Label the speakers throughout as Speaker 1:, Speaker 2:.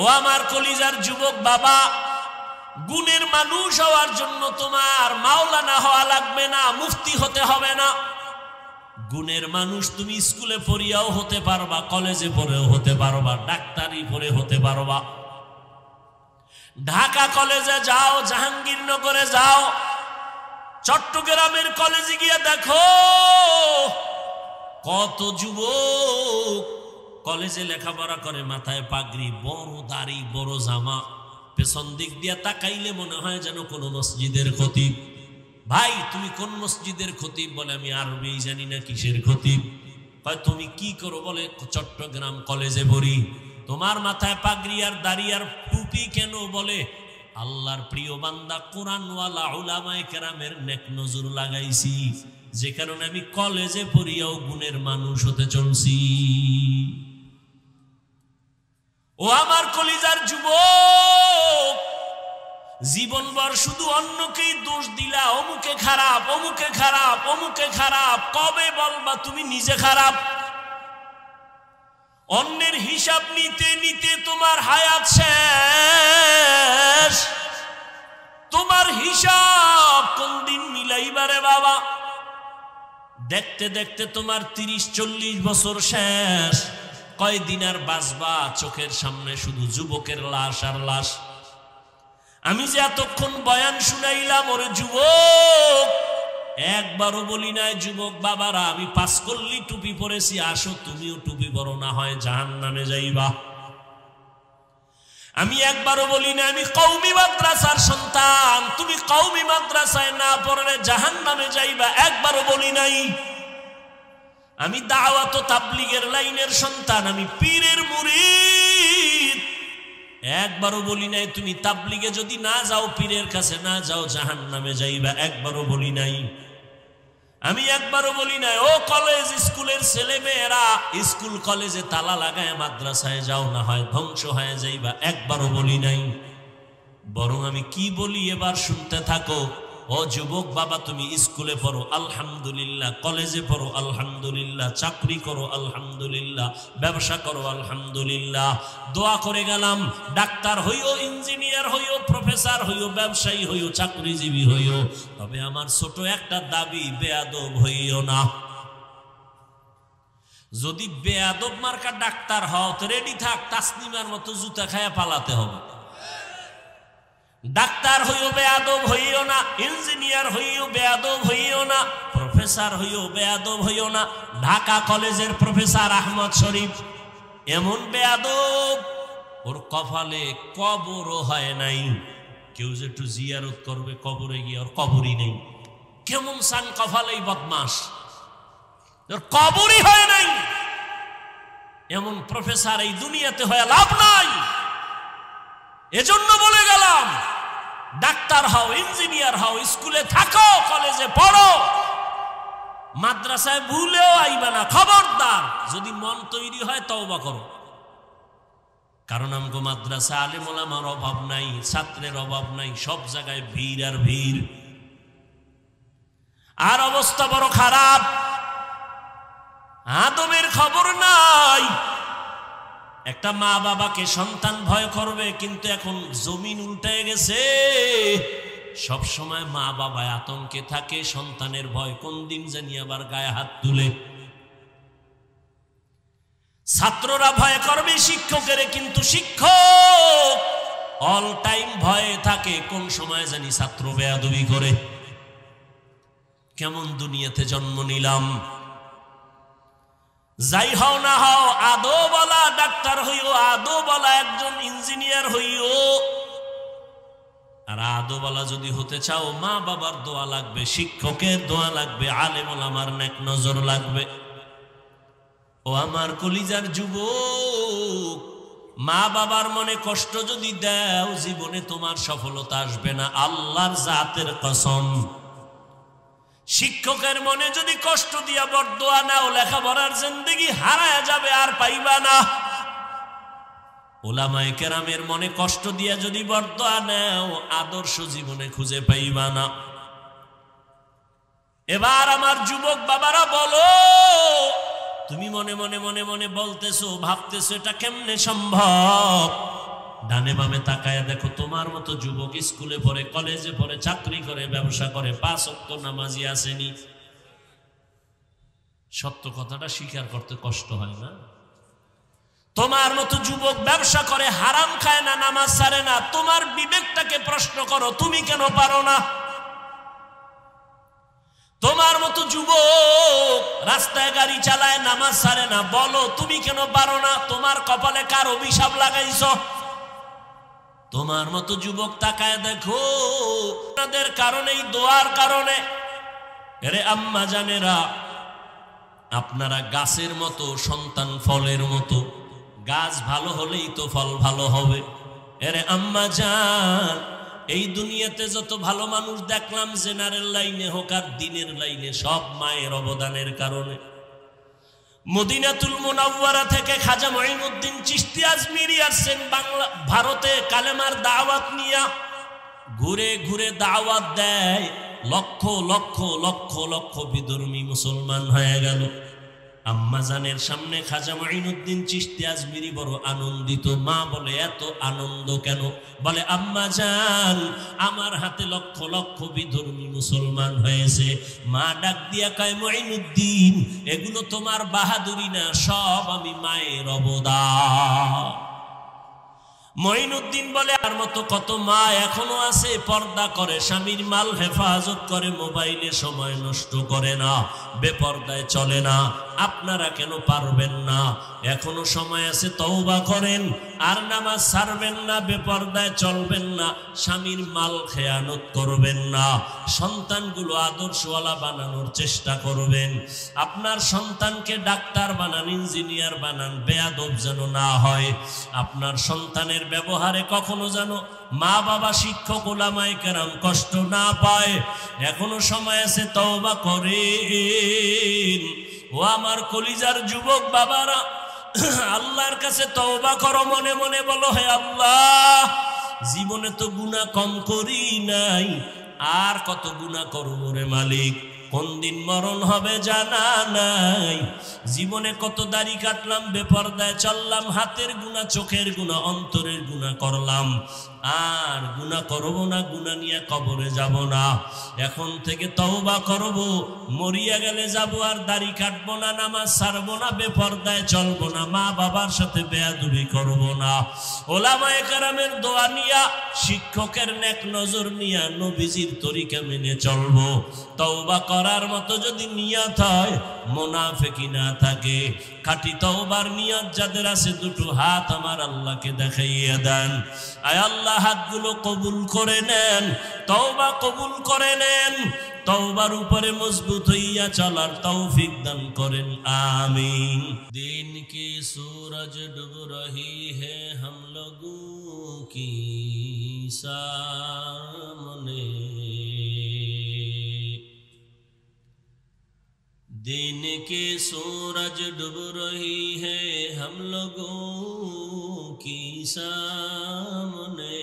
Speaker 1: ও আমার কলিজার যুবক বাবা, গুণের মানুষ হওয়ার জন্য তোমার মাওলানা হওয়া লাগবে না, মুফতি হতে হবে না। গুণের মানুষ তুমি স্কুলে পড়িয়াও হতে পারবা, কলেজে পড়েও হতে পারবা, ডাক্তারি পড়ে হতে পারবা। ঢাকা কলেজে যাও, জাহাঙ্গীরনগরে যাও, চট্টগ্রামের কলেজে গিয়ে দেখো কত যুবক কলেজে লেখাপড়া করে, মাথায় পাগড়ি, বড় দাড়ি, বড় জামা, পেছন দিক দিয়ে তাকাইলে মনে হয় যেন কোন মসজিদের খতিব। ভাই তুমি কোন মসজিদের খতিব? বলে আমি আরবি জানি না, কিসের খতিব? কয় তুমি কি করো? বলে চট্টগ্রাম কলেজে পড়ি। তোমার মাথায় পাগড়ি আর দাড়ি আর টুপি কেন? বলে আল্লাহর প্রিয় বান্দা কোরআনওয়ালা উলামায়ে কেরামের নেক নজর লাগাইছি, যে কারণে আমি কলেজে পড়িয়াও গুণের মানুষ হতে চলছি। ও আমার কলিজার যুবক, জীবনভর শুধু অন্যকেই দোষ দিলা, অমুকে খারাপ, অমুকে খারাপ, অমুকে খারাপ। কবে বলবা তুমি নিজে খারাপ? অন্যের হিসাব নিতে নিতে তোমার হায়াত শেষ। তোমার হিসাব কোন দিন মিলাইবারে বাবা? দেখতে দেখতে তোমার 30-40 বছর শেষ। কয়দিন আর বাঁচবা? চোখের সামনে শুধু যুবকের লাশ আর লাশ। আমি যে এতক্ষণ বয়ান শুনাইলাম, ওরে যুবক, একবারও বলি নাই যুবক বাবারা আমি 5 কল্লি টুপি পরেছি, আসো তুমিও টুপি পরো, না হয় জাহান্নামে যাইবা। আমি একবারও বলি না আমি কওমি মাদ্রাসার সন্তান, তুমি কওমি মাদ্রাসায় না পড়লে জাহান্নামে যাইবা, একবারও বলি নাই। আমি দাওয়াত ও তাবলীগের লাইনের সন্তান, আমি পীরের মুরিদ, একবারও বলি নাই তুমি তাবলীগে যদি না যাও, পীরের কাছে না যাও, জাহান্নামে যাইবা, একবারও বলি নাই। আমি একবারও বলি নাই ও কলেজ স্কুলের ছেলে মেয়েরা স্কুল কলেজে তালা লাগায় মাদ্রাসায় যাও, না হয় ধ্বংস হয়ে যাইবা, একবারও বলি নাই। বরং আমি কি বলি এবার শুনতে থাকো। ও যুবক বাবা, তুমি স্কুলে পড়ো আলহামদুলিল্লাহ, কলেজে পড়ো আলহামদুলিল্লাহ, চাকরি করো আলহামদুলিল্লাহ, ব্যবসা করো আলহামদুলিল্লাহ। দোয়া করে গেলাম ডাক্তার হইও, ইঞ্জিনিয়ার হইও, প্রফেসর হইও, ব্যবসায়ী হইও, চাকরিজীবী হইও, তবে আমার ছোট একটা দাবি, বেয়াদব হইও না। যদি বেয়াদব মার্কা ডাক্তার হও তো রেডি থাক, তাসনিমার মতো জুতা খায়া পালাতে হবে। ডাক্তার হইও বেয়াদব হইও না, ইঞ্জিনিয়ার হইও বেয়াদব হইও না, প্রফেসর হইও বেয়াদব হইও না। ঢাকা কলেজের প্রফেসর আহমদ শরীফ এমন বেয়াদব, ওর কপালে কবরও হয় নাই। কেউ যে একটু জিয়ারত করবে কবরে গিয়ে, ওর কবরই নেই। কেমন সান কপালেই বদমাস, ওর কবরই হয় নাই। এমন প্রফেসর এই দুনিয়াতে হয়ে লাভ নাই। এজন্য বলে গেলাম ডাক্তার হও, ইঞ্জিনিয়ার হও, স্কুলে থাকো, কলেজে পড়ো, মাদ্রাসায় ভুলেও আইবা না, খবরদার। যদি মন তৈরি হয় তওবা করো, কারণ আমগো মাদ্রাসা আলেম ওলামার অভাব নাই, ছাত্রের অভাব নাই, সব জায়গায় ভিড় আর ভিড়। আর অবস্থা বড় খারাপ, আদমের খবর নাই। একটা মা বাবাকে সন্তান ভয় করবে, কিন্তু এখন জমিন উল্টে গেছে। সব সময় মা বাবা আতঙ্কে থাকে, সন্তানের ভয় কোন দিন জানি আবার গায়ে হাত তুলে। ছাত্ররা ভয় করবে শিক্ষকের, কিন্তু শিক্ষক অল টাইম ভয়ে থাকে, কোন সময় জানি ছাত্র বেয়াদবি করে। কেমন দুনিয়াতে জন্ম নিলাম। যাই হও না হও, আদৌ বলা ডাক্তার হইও, আদৌ বলা একজন ইঞ্জিনিয়ার হইও। আর আদৌ বলা যদি হতে চাও, মা বাবার দোয়া লাগবে, শিক্ষকের দোয়া লাগবে, আলেম ওলামার নেক নজর লাগবে। ও আমার কলিজার যুবক, মা বাবার মনে কষ্ট যদি দাও, জীবনে তোমার সফলতা আসবে না, আল্লাহর জাতের কসম। শিক্ষকের মনে যদি কষ্ট দিয়া বরদোয়া নাও, লেখাপড়ার জিন্দেগি হারায় যাবে, আর পাইবা না। উলামায়ে কেরামের মনে কষ্ট দিয়া যদি বরদোয়া নাও, আদর্শ জীবনে খুঁজে পাইবা না। এবার আমার যুবক বাবারা বলো, তুমি মনে মনে মনে মনে বলতেছো, ভাবতেছো এটা কেমনে সম্ভব? ডানে বামে তাকায় দেখো তোমার মতো যুবক স্কুলে পড়ে, কলেজে পড়ে, চাকরি করে, ব্যবসা করে, 5 ওয়াক্ত নামাজি আসেনি। সত্য কথাটা স্বীকার করতে কষ্ট হয় না? তোমার মতো যুবক ব্যবসা করে, হারাম খায় না, নামাজ ছাড়ে না। তোমার বিবেকটাকে প্রশ্ন করো, তুমি কেন পারো না? তোমার মতো যুবক রাস্তায় গাড়ি চালায়, নামাজ ছাড়ে না, বলো তুমি কেন পারো না? তোমার কপালে কার অভিশাপ লাগাইছ? তোমার মতো যুবক তাকায় দেখো, তাদের কারণেই, দোয়ার কারণে। এরে আম্মা জানেরা, আপনারা গাছের মতো, সন্তান ফলের মতো। গাছ ভালো হলেই তো ফল ভালো হবে। এরে আম্মা জান, এই দুনিয়াতে যত ভালো মানুষ দেখলাম, জেনারেল লাইনে হোক আর দিনের লাইনে, সব মায়ের অবদানের কারণে। মদিনাতুল মুনাওয়ারা থেকে খাজা মঈনুদ্দিন চিশতি আজমিরি আসছেন ভারতে কালেমার দাওয়াত নিয়া। ঘুরে ঘুরে দাওয়াত দেয়, লক্ষ লক্ষ লক্ষ লক্ষ বিধর্মী মুসলমান হয়ে গেল। আম্মাজানের সামনে খাজা মঈনুদ্দিন চিশতি আজমিরি বড় আনন্দিত। মা বলে, এত আনন্দ কেন? বলে, আম্মাজান, আমার হাতে লক্ষ লক্ষ বিধর্মী মুসলমান হয়েছে। মা ডাক দিয়া কয়, মঈনুদ্দিন, এগুলো তোমার বাহাদুরি না, সব আমি মায়ের অবদান। মঈনুদ্দিন বলে, আর মতো কত মা এখনো আছে, পর্দা করে, স্বামীর মাল হেফাজত করে, মোবাইলে সময় নষ্ট করে না, বেপর্দায় চলে না। আপনারা কেন পারবেন না? এখনো সময় আছে, তওবা করেন, আর নামাজ ছাড়বেন না, বেপর্দায় চলবেন না, স্বামীর মাল খেয়ানত করবেন না, সন্তানগুলো আদর্শওয়ালা বানানোর চেষ্টা করবেন। আপনার সন্তানকে ডাক্তার বানান, ইঞ্জিনিয়ার বানান, বেয়াদব যেন না হয়। আপনার সন্তানের ব্যবহারে কখনো যেন মা বাবা, শিক্ষক, উলামায়ে কেরাম কষ্ট না পায়। এখনো সময় আছে, তওবা করেন। ও আমার কলিজার যুবক বাবারা, আল্লাহর কাছে তওবা করো, মনে মনে বলো, হে আল্লাহ, জীবনে তো গুনাহ কম করি নাই, আর কত গুনাহ করব রে মালিক, কোন দিন মরণ হবে জানা নাই। জীবনে কত দাড়ি কাটলাম, বেপরদায় চললাম, হাতের গুনাহ, চোখের গুনাহ, অন্তরের গুনাহ করলাম, আর গুনাহ করব না, গুনাহ নিয়ে কবরে যাব না। এখন থেকে তওবা করব, মরিয়া গেলে যাব, আর দাড়ি কাটবো না, নামাজ ছাড়বো না, বেপরদায় চলবো না, মা বাবার সাথে বেয়াদবি করব না। ওলামায়ে কেরামের দোয়া নিয়া, শিক্ষকের নেক নজর নিয়া, নবীজির তরিকা মেনে চলবো। তওবা করার মতো যদি নিয়ত হয়, মুনাফিকি না থাকে, খাঁটি তওবার নিয়ত যাদের আছে, দুটো হাত আমার আল্লাহকে দেখাইয়া দেন। আয় আল্লাহ, হাতগুলো কবুল করে নেন, তওবা কবুল করে নেন, তওবার উপরে মজবুত হইয়া চলার তৌফিক দান করেন, আমিন। দিন কি सूरज डूब रही है हम लोगों की सामने, दिन की सूरज डूब रही है हम लोगों की सामने,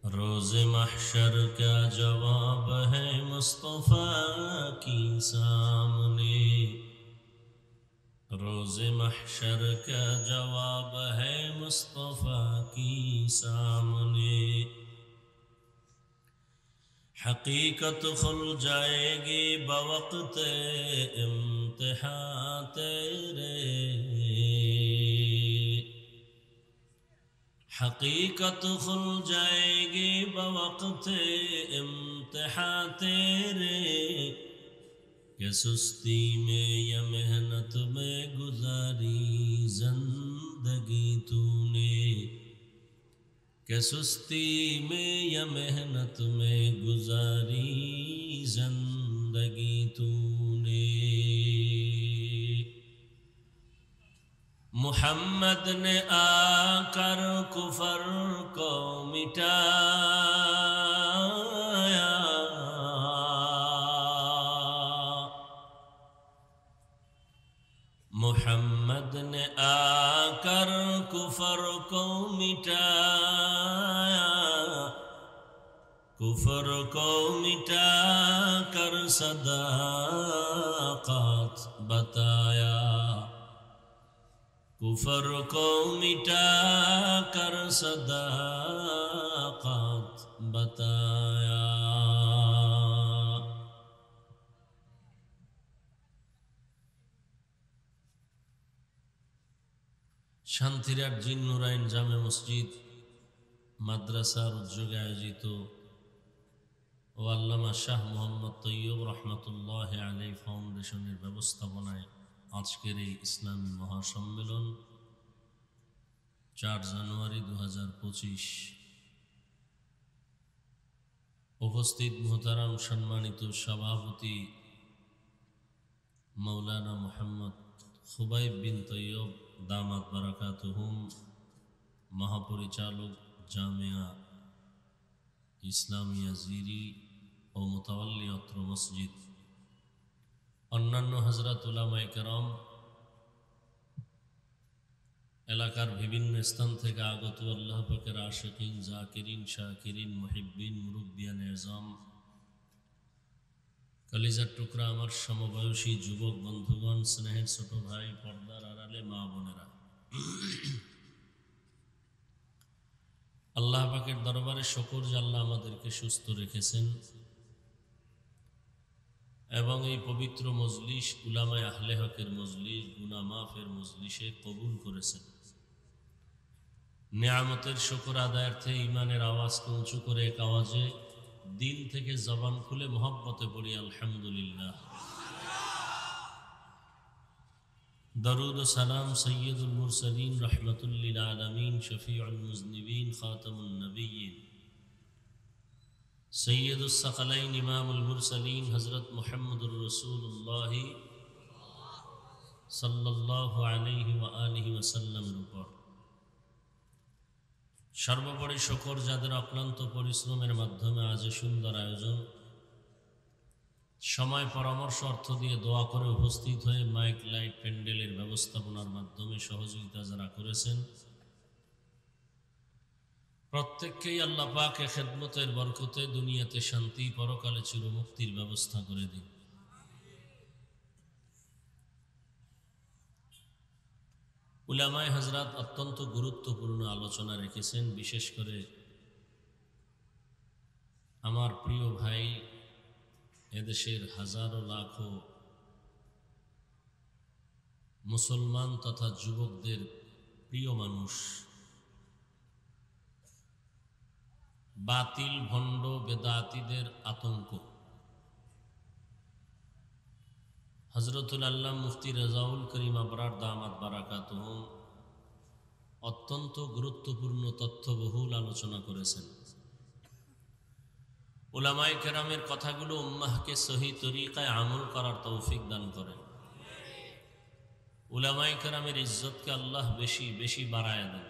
Speaker 1: रोज़ महशर क्या जवाब है मुस्तफ़ा की सामने, रोज़ महशर क्या जवाब है मुस्तफ़ा की सामने। हकीकत खुल जाएगी बवक्त इम्तिहान तेरे, हकीकत खुल जाएगी बवक्त इम्तिहान तेरे, कि सुस्ती में या मेहनत में गुजारी जिंदगी तूने, कि सुस्ती में या मेहनत में गुजारी जिंदगी तूने। मुहम्मद ने आकर कुफर को मिटाया, मुहम्मद ने आकर कुफर को मिटाया, कुफर को मिटा कर सदाकत बताया, कुफर को मिटा कर सदाकत बताया। শান্তিরাট জিন নুরাইন জামে মসজিদ মাদ্রাসার উদ্যোগে আয়োজিত ও আল্লামা শাহ মোহাম্মদ তৈয়ব রহমতুল্লাহ আলাইহি ফাউন্ডেশনের ব্যবস্থাপনায় আজকের এই ইসলামী মহাসম্মেলন 4 জানুয়ারি 2025। উপস্থিত মোহতারাম সম্মানিত সভাপতি মৌলানা মোহাম্মদ খুবাইব বিন তৈয়ব দামাত বারাকাতুহুম, মহাপরিচালক জামিয়া ইসলামিয়া জিরি ও মুতাওয়াল্লি অত্র মসজিদ, অন্যান্য হযরত উলামায়ে কেরাম, এলাকার বিভিন্ন স্থান থেকে আগত আল্লাহ পাকের আশিকিন, জাকিরিন, শাকিরিন, মুহিব্বিন, মুরব্বিয়ান এজাম, কলিজার টুকরা আমার সমবয়সী যুবক বন্ধুগণ, স্নেহের ছোট ভাই, পর্দার আড়ালে মা বোনেরা, আল্লাহ পাকের দরবারে শুকর যে আল্লাহ আমাদেরকে সুস্থ রেখেছেন এবং এই পবিত্র মজলিস উলামায়ে আহলে হকের মজলিস, গুনাহ মাফের মজলিসে কবুল করেছেন। নিয়ামতের শুকর আদায়ার্থে ঈমানের আওয়াজকে উঁচু করে এক আওয়াজে দিল থেকে জবান খুলে মহব্বতে পড়ি আলহামদুলিল্লাহ। দরুদ ও সালাম সৈয়দুল মুরসালিন রহমাতুল লিল আলামিন শফিউল মুজনিবিন খাতামুন নবিয়্যিন সৈয়দুস সাকালাইন ইমামুল মুরসালিন হযরত মুহাম্মদুর রাসূলুল্লাহ সাল্লাল্লাহু আলাইহি ওয়া আলিহি ওয়াসাল্লামের উপর সর্বোপরি শুকর যাদের অক্লান্ত পরিশ্রমের মাধ্যমে আজ সুন্দর আয়োজন, সময় পরামর্শ অর্থ দিয়ে দোয়া করে উপস্থিত হয়ে মাইক লাইট প্যান্ডেলের ব্যবস্থাপনার মাধ্যমে সহযোগিতা যারা করেছেন, প্রত্যেককেই আল্লাহ পাক খেদমতের বরকতে দুনিয়াতে শান্তি, পরকালে চিরমুক্তির ব্যবস্থা করে দিন। উলামায়ে হযরত অত্যন্ত গুরুত্বপূর্ণ আলোচনা রেখেছেন। বিশেষ করে আমার প্রিয় ভাই, এদেশের হাজারো লাখো মুসলমান তথা যুবকদের প্রিয় মানুষ, বাতিল ভণ্ড বেদাতীদের আতঙ্ক, হযরতুল আল্লাহ মুফতি রেজাউল করিম আবরার দামাত বারাকাতুহুম অত্যন্ত গুরুত্বপূর্ণ তথ্যবহুল আলোচনা করেছেন। উলামায়ে কেরামের কথাগুলো উম্মাহকে সহি তরিকায় আমল করার তৌফিক দান করেন। উলামায়ে কেরামের ইজ্জতকে আল্লাহ বেশি বেশি বাড়ায় দেন।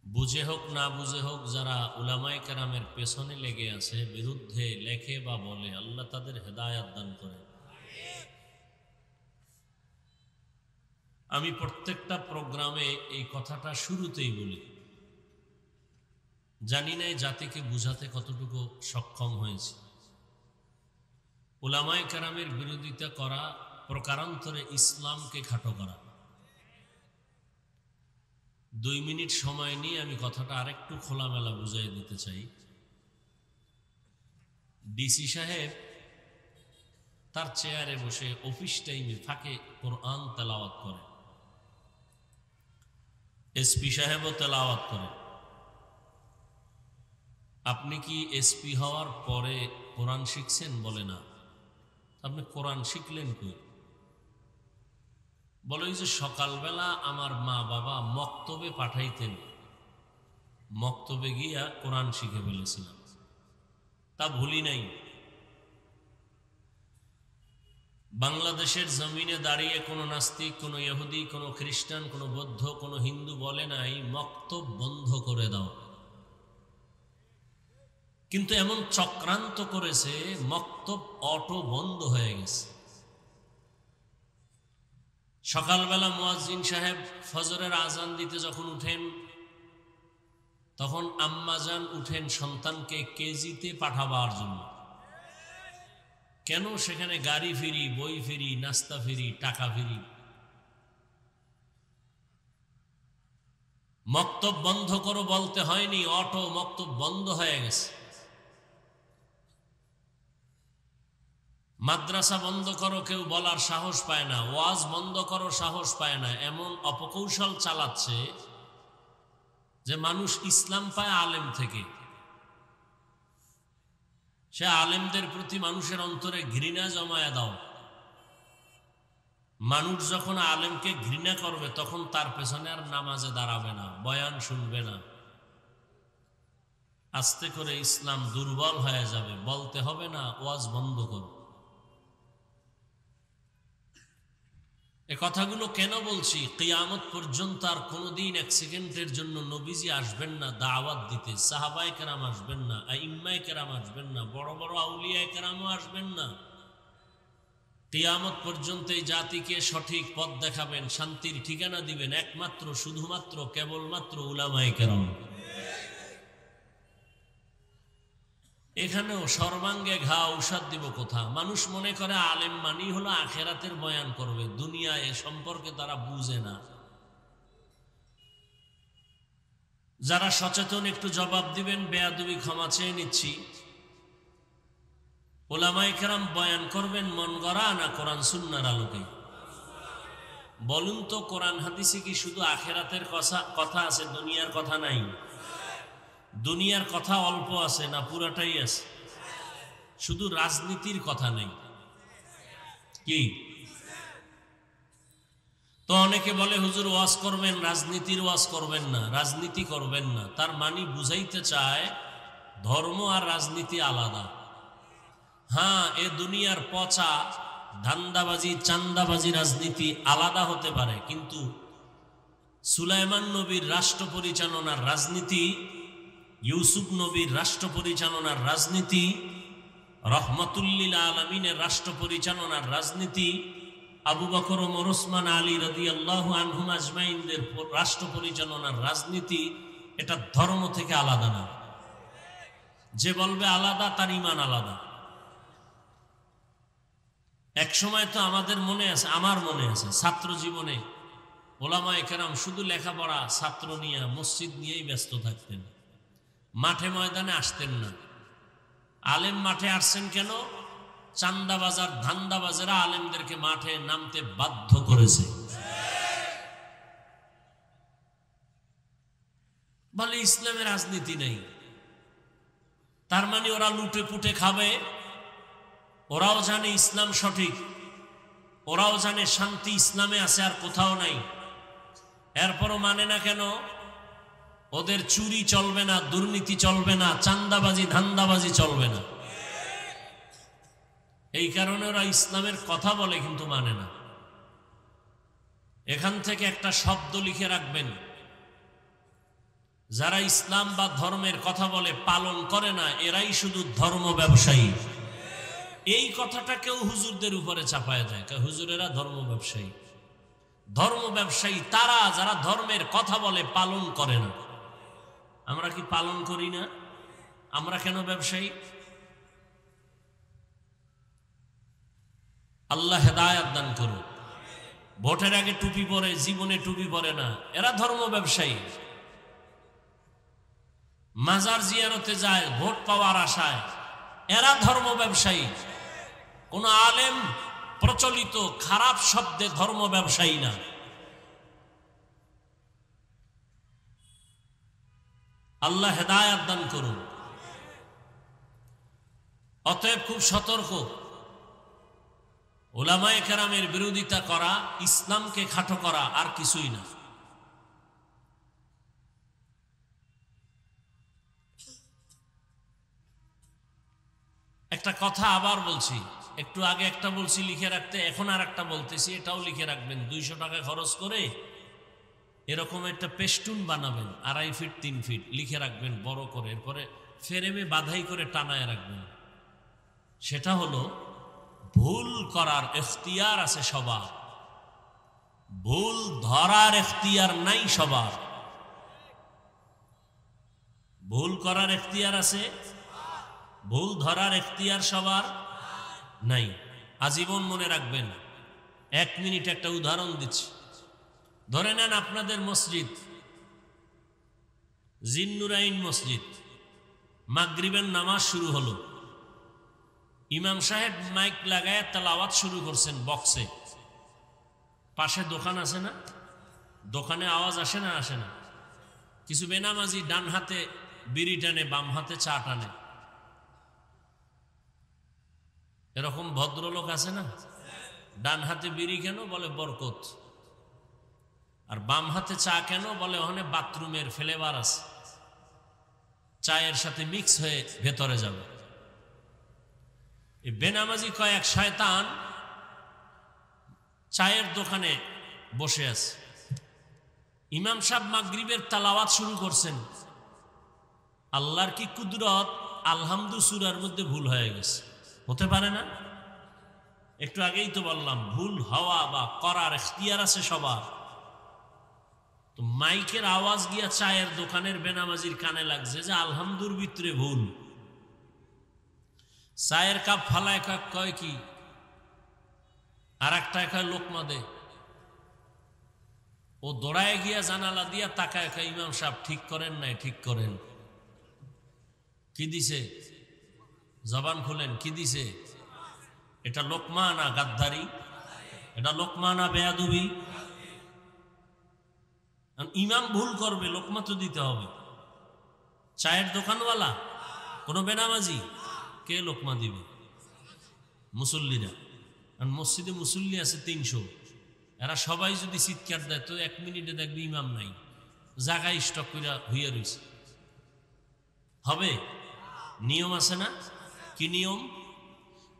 Speaker 1: বুঝে হোক না বুঝে হোক যারা উলামায়ে কেরামের পেছনে লেগে আছে, বিরুদ্ধে লেখে বা বলে, আল্লাহ তাদের হেদায়াত দান করেন। আমি প্রত্যেকটা প্রোগ্রামে এই কথাটা শুরুতেই বলি, জানি না এই জাতিকে বুঝাতে কতটুকু সক্ষম হয়েছে। উলামায়ে কেরামের বিরোধিতা করা প্রকারান্তরে ইসলামকে খাটো করা। 2 মিনিট সময় নিয়ে আমি কথাটা আরেকটু খোলামেলা বুঝাই দিতে চাই। ডিসি সাহেব তার চেয়ারে বসে অফিস টাইমে ফাঁকে কোরআন তেলাওয়াত করে, এসপি সাহেবও তেলাওয়াত করে। আপনি কি এসপি হওয়ার পরে কোরআন শিখছেন? বলে না। আপনি কোরআন শিখলেন কই? বলে যে সকালবেলা আমার মা বাবা মক্তবে পাঠাইতেন, মক্তবে গিয়া কোরআন শিখে ফেলেছিলাম, তা ভুলি নাই। বাংলাদেশের জমিনে দাঁড়িয়ে কোনো নাস্তিক, কোনো ইহুদি, কোনো খ্রিস্টান, কোনো বৌদ্ধ, কোনো হিন্দু বলে নাই মক্তব বন্ধ করে দাও। কিন্তু এমন চক্রান্ত করেছে মক্তব অটো বন্ধ হয়ে গেছে। সকালবেলা মুয়াজ্জিন সাহেব ফজরের আজান দিতে যখন উঠেন, তখন আম্মাজান উঠেন সন্তানকে কেজিতে পাঠাবার জন্য। কেন? সেখানে গাড়ি ফ্রি, বই ফ্রি, নাস্তা ফ্রি, টাকা ফ্রি। মক্তব বন্ধ করো বলতে হয়নি, অটো মক্তব বন্ধ হয়ে গেছে। মাদ্রাসা বন্ধ করো কেউ বলার সাহস পায় না, ওয়াজ বন্ধ করো সাহস পায় না। এমন অপকৌশল চালাচ্ছে যে মানুষ ইসলাম পায় আলেম থেকে। সে আলেমদের প্রতি মানুষের অন্তরে ঘৃণা জমায়া দাও। মানুষ যখন আলেমকে ঘৃণা করবে তখন তার পেছনে আর নামাজে দাঁড়াবে না, বয়ান শুনবে না। আস্তে করে ইসলাম দুর্বল হয়ে যাবে। বলতে হবে না ওয়াজ বন্ধ করো। এ কথাগুলো কেন বলছি? কিয়ামত পর্যন্ত আর কোনোদিন এক সেকেন্ডের জন্য নবীজি আসবেন না দাওয়াত দিতে, সাহাবায়ে কেরাম আসবেন না, আইম্মায়ে কেরাম আসবেন না, বড় বড় আউলিয়ায়ে কেরামও আসবেন না। কিয়ামত পর্যন্ত এই জাতিকে সঠিক পথ দেখাবেন, শান্তির ঠিকানা দিবেন একমাত্র শুধুমাত্র কেবলমাত্র উলামায়ে কেরাম। এখানেও সর্বাঙ্গে ঘা ঔষধ দিব কোথা? মানুষ মনে করে আলেম মানি হলো আখেরাতের বয়ান করবে, দুনিয়া এ সম্পর্কে তারা বুঝে না। যারা সচেতন একটু জবাব দিবেন, বেয়াদবি ক্ষমা চেয়ে নিচ্ছি। উলামায়ে কেরাম বয়ান করবেন মন গড়া না কোরআন সুন্নাহর আলোকে? বলুন তো, কোরআন হাদিসে কি শুধু আখেরাতের কথা আছে, দুনিয়ার কথা নাই? দুনিয়ার কথা অল্প আছে না পুরাটাই আছে? শুধু রাজনীতির কথা নেই কি? তো অনেকে বলে হুজুর ওয়াজ করবেন, রাজনীতির ওয়াজ করবেন না, রাজনীতি করবেন না। তার মানে বুঝাইতে চায় ধর্ম আর রাজনীতি আলাদা। হ্যাঁ, এ দুনিয়ার পচা ধান্দাবাজি চান্দাবাজি রাজনীতি আলাদা হতে পারে, কিন্তু সুলাইমান নবীর রাষ্ট্র পরিচালনার রাজনীতি, ইউসুফ নবীর রাষ্ট্র পরিচালনার রাজনীতি, রহমতুল্লিল আলমিনের রাষ্ট্র পরিচালনার রাজনীতি, আবু বকর ওমর ওসমান আলী রাদিয়াল্লাহু আনহুম আজমাইনদের রাষ্ট্র পরিচালনার রাজনীতি, এটা ধর্ম থেকে আলাদা না। যে বলবে আলাদা তার ঈমান আলাদা। এক সময় তো আমাদের মনে আছে, আমার মনে আছে, ছাত্র জীবনে ওলামায়ে কেরাম শুধু লেখাপড়া, ছাত্র নিয়ে, মসজিদ নিয়েই ব্যস্ত থাকতেন, মাঠে ময়দানে আসতেন না। আলেম মাঠে আসছেন কেন? চান্দাবাজার ধান্দাবাজেরা আলেমদেরকে মাঠে নামতে বাধ্য করেছে। বলে ইসলামের রাজনীতি নেই, তার মানে ওরা লুটে পুটে খাবে। ওরাও জানে ইসলাম সঠিক, ওরাও জানে শান্তি ইসলামে আছে আর কোথাও নাই, এরপরও মানে না কেন? ওদের চুরি চলবে না, দুর্নীতি চলবে না, চান্দাবাজি ধান্দাবাজি চলবে না। এই কারণে ওরা ইসলামের কথা বলে কিন্তু মানে না। এখান থেকে একটা শব্দ লিখে রাখবেন, যারা ইসলাম বা ধর্মের কথা বলে পালন করে না, এরাই শুধু ধর্ম ব্যবসায়ী। এই কথাটা কেউ হুজুরদের উপরে চাপায় দেয়, হুজুরেরা ধর্ম ব্যবসায়ী। ধর্ম ব্যবসায়ী তারা যারা ধর্মের কথা বলে পালন করে না। আমরা কি পালন করি না? আমরা কেন ব্যবসায়ী? আল্লাহ হেদায়েত দান করুন। ভোটের আগে টুপি পরে, জীবনে টুপি পরে না, এরা ধর্ম ব্যবসায়ী। মাজার জিয়ারতে যায় ভোট পাওয়ার আশায়, এরা ধর্ম ব্যবসায়ী। কোন আলেম প্রচলিত খারাপ শব্দে ধর্ম ব্যবসায়ী না। আল্লাহ হেদায়েত দান করুন। অতএব খুব সতর্ক। উলামায়ে কেরামের বিরোধিতা করা ইসলামকে খাটো করা, আর কিছুই না। একটা কথা আবার বলছি, একটু আগে একটা বলছি লিখে রাখতে, এখন আর একটা বলতেছি, এটাও লিখে রাখবেন। 200 টাকা খরচ করে এরকম একটা পেস্টুন বানাবেন, 2.5 ফিট 3 ফিট, লিখে রাখবেন বড় করে, এরপরে ফ্রেমে বাধাই করে টানায় রাখবেন। সেটা হলো, ভুল করার এখতিয়ার আছে সবার, ভুল ধরার এখতিয়ার নাই সবার। ভুল করার এখতিয়ার আছে, ভুল ধরার এখতিয়ার সবার নাই। আজীবন মনে রাখবেন। 1 মিনিট একটা উদাহরণ দিচ্ছি। ধরে নেন আপনাদের মসজিদ, জিন্নুরাইন মসজিদ, মাগরিবের নামাজ শুরু হলো। ইমাম সাহেব মাইক লাগায় তেলাওয়াত শুরু করছেন বক্সে। পাশে দোকান আছে না, দোকানে আওয়াজ আসে না আসে না? কিছু বেনামাজি ডান হাতে বিড়ি টানে, বাম হাতে চা টানে। এরকম ভদ্রলোক আছে না? ডান হাতে বিড়ি কেন? বলে বরকত। আর বাম হাতে চা কেন? বলে ওখানে বাথরুমের ফ্লেভার আছে, চায়ের সাথে মিক্স হয়ে ভেতরে যাবে। এই বেনামাজি কয়েক শয়তান চায়ের দোকানে বসে আছে। ইমাম সাহেব মাগরিবের তেলাওয়াত শুরু করছেন। আল্লাহর কি কুদরত, আলহামদু সূরার মধ্যে ভুল হয়ে গেছে। হতে পারে না? একটু আগেই তো বললাম ভুল হওয়া বা করার ইখতিয়ার আছে সবার। তো মাইকের আওয়াজ গিয়া চায়ের দোকানের বেনামাজির কানে লাগছে যে আলহামদুর ভিতরে ভুল। চায়ের কাপ ফালায় কয় কি, আর একটা কয় লোকমা দে। ও দৌড়ায় গিয়া জানালা দিয়া তাকায় কয় ইমাম সাহেব ঠিক করেন নাই, ঠিক করেন। কি দিছে? জবান খুলেন, কি দিছে? এটা লোকমা না গাদ্দারি? এটা লোকমা না বেয়াদবি? ইমাম ভুল করবে, লোকমা তো দিতে হবে। চায়ের দোকানওয়ালা কোন বেনামাজি কে লোকমা দিবে? মুসল্লিরা। মসজিদে মুসল্লি আছে 300, এরা সবাই যদি চিৎকার দেয় তো 1 মিনিটে দেখবে ইমাম নাই, জায়গায় স্টক করে হইয়া রয়েছে। হবে? নিয়ম আছে না? কি নিয়ম?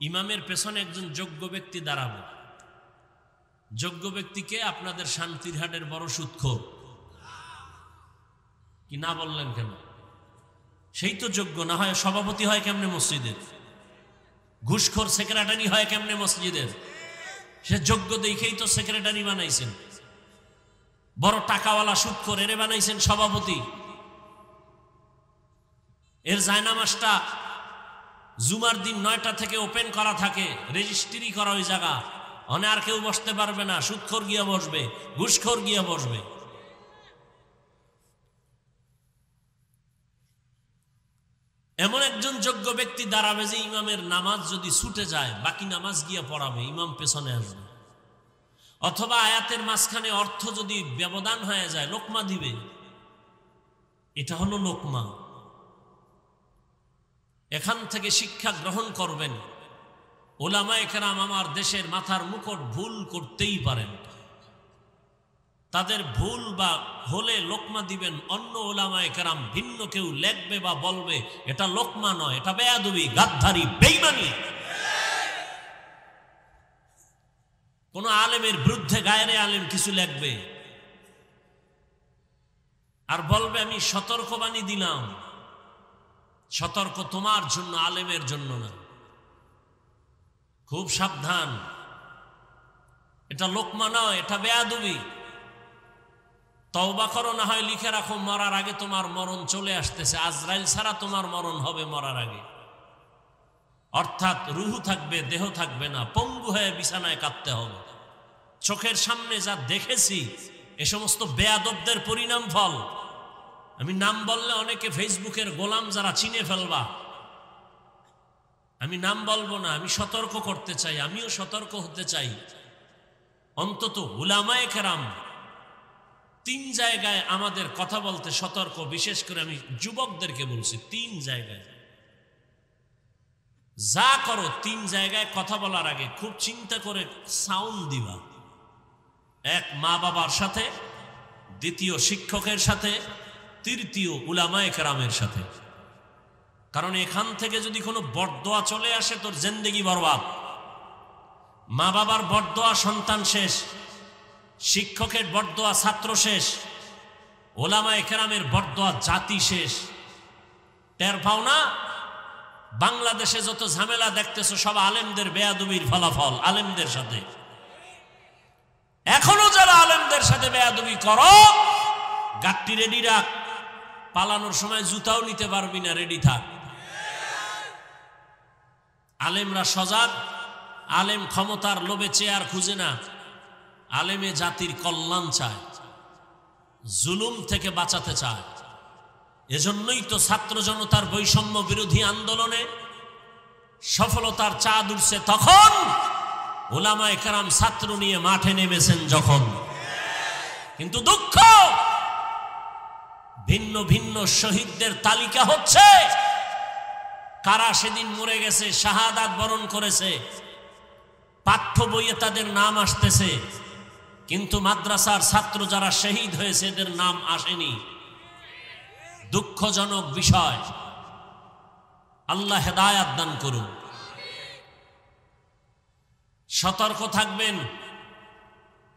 Speaker 1: ইমামের পেছনে একজন যোগ্য ব্যক্তি দাঁড়াবে। যোগ্য ব্যক্তিকে আপনাদের শান্তির হাটের বড় সুদখোর। কি না বললেন কেন? সেই তো যোগ্য, না হয় সভাপতি হয় কেমনে মসজিদের? ঘুষখোর সেক্রেটারি হয় কেমনে মসজিদের? সে যোগ্য দেখেই তো সেক্রেটারি বানাইছেন। বড় টাকাওয়ালা সুদখোর, এরে বানাইছেন সভাপতি। এর জায়নামাজটা জুমার দিন 9টা থেকে ওপেন করা থাকে, রেজিস্ট্রি করা ওই জায়গা। অনে আর কেউ বসতে পারবে না, সুদখোর গিয়া বসবে, ঘুষখোর গিয়া বসবে। এমন একজন যোগ্য ব্যক্তি দাঁড়াবে যে ইমামের নামাজ যদি ছুটে যায় বাকি নামাজ গিয়া পড়াবে, ইমাম পেছনে আসবে। অথবা আয়াতের মাঝখানে অর্থ যদি ব্যবধান হয়ে যায় লোকমা দিবে। এটা হলো লোকমা। এখান থেকে শিক্ষা গ্রহণ করবেন। ওলামায়ে কেরাম আমার দেশের মাথার মুকুট, ভুল করতেই পারেন। তাদের ভুল বা হলে লোকমা দিবেন। অন্য ওলামায়ে কেরাম ভিন্ন কেউ লেখবে বা বলবে এটা লোকমা নয়, এটা বেয়াদবি, গাদ্দারি, বেঈমানি। কোন আলেমের বিরুদ্ধে গায়রে আলেম কিছু লেখবে আর বলবে আমি সতর্কবাণী দিলাম। সতর্ক তোমার জন্য, আলেমের জন্য না। খুব সাবধান, এটা লোকমা নয়, এটা বেয়াদবি। তওবা করো, না হয় লিখে রাখো মরার আগে তোমার মরণ চলে আসতেছে। আজরাইল ছাড়া তোমার মরণ হবে মরার আগে। অর্থাৎ রুহু থাকবে, দেহ থাকবে না, পঙ্গু হয়ে বিছানায় কাঁদতে হবে। চোখের সামনে যা দেখেছি এ সমস্ত বেয়াদবদের পরিণাম ফল। আমি নাম বললে অনেকে ফেসবুকের গোলাম যারা চিনে ফেলবা। আমি নাম বলবো না, আমি সতর্ক করতে চাই, আমিও সতর্ক হতে চাই। অন্তত উলামায়ে কেরাম 3 জায়গায় আমাদের কথা বলতে সতর্ক। বিশেষ করে আমি যুবকদেরকে বলছি, 3 জায়গায় যা করো 3 জায়গায় কথা বলার আগে খুব চিন্তা করে সাউন্ড দিবা। 1 মা বাবার সাথে, 2 শিক্ষকের সাথে, 3 উলামায়ে কেরামের সাথে। কারণ এখান থেকে যদি কোনো বরদোয়া চলে আসে তোর জিন্দেগি বরবাদ। মা বাবার বরদোয়া সন্তান শেষ, শিক্ষকের বরদোয়া ছাত্র শেষ, ওলামায়ে কেরামের বরদোয়া জাতি শেষ। টের পাও না? বাংলাদেশে যত ঝামেলা দেখতেছো সব আলেমদের বেয়াদবির ফলাফল। আলেমদের সাথে এখনো যারা আলেমদের সাথে বেয়াদবি করো, গাট্টি রেডি রাখ, পালানোর সময় জুতাও নিতে পারবি না, রেডি থাক। আলেমরা সজাগ। আলেম ক্ষমতার লোভে চেয়ার খুঁজে না, আলেমে জাতির কল্যাণ চায়, জুলুম থেকে বাঁচাতে চায়। এজন্যই তো ছাত্র জনতার বৈষম্য বিরোধী আন্দোলনে সফলতার চাঁদ উঠছে তখন উলামায়ে কেরাম ছাত্র নিয়ে মাঠে নেমেছেন যখন। কিন্তু দুঃখ, ভিন্ন ভিন্ন শহীদদের তালিকা হচ্ছে, কারা সেদিন মরে গেছে, শাহাদাত বরণ করেছে, পাঠ্য বইয়ে তাদের নাম আসতেছে, কিন্তু মাদ্রাসার ছাত্র যারা শহীদ হয়েছে এদের নাম আসেনি। দুঃখজনক বিষয়। আল্লাহ হেদায়াত দান করুন। সতর্ক থাকবেন,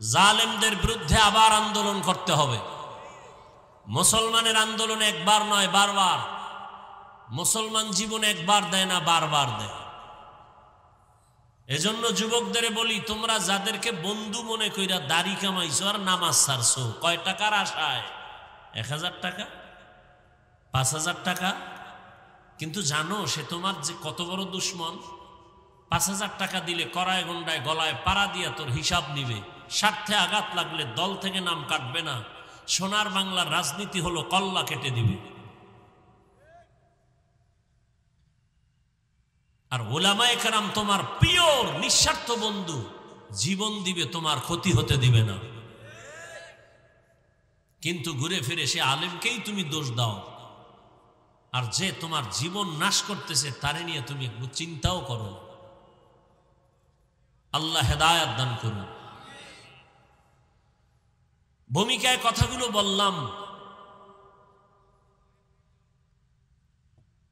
Speaker 1: জালেমদের বিরুদ্ধে আবার আন্দোলন করতে হবে। মুসলমানের আন্দোলন একবার নয়, বারবার। মুসলমান জীবন একবার দেয় না, বারবার দেয়। এজন্য যুবকদের বলি, তোমরা যাদেরকে বন্ধু মনে কইরা দাড়ি কামাইছো আর নামাজ ছাড়ছো, কয় টাকার আশায়? 1000 টাকা, 5000 টাকা। কিন্তু জানো সে তোমার যে কত বড় দুশ্মন? 5000 টাকা দিলে কড়ায় গন্ডায় গলায় পাড়া দিয়া তোর হিসাব নিবে, স্বার্থে আঘাত লাগলে দল থেকে নাম কাটবে না। সোনার বাংলার রাজনীতি হলো কল্লা কেটে দিবে। আর উলামায়ে কেরাম তোমার পিওর নিঃস্বার্থ বন্ধু, জীবন দিবে, তোমার ক্ষতি হতে দিবে না। কিন্তু ঘুরে ফিরে সে আলেমকেই তুমি দোষ দাও, আর যে তোমার জীবন নাশ করতেছে তারে নিয়ে তুমি একটু চিন্তাও করো। আল্লাহ হেদায়াত দান করুন। ভূমিকায় কথাগুলো বললাম,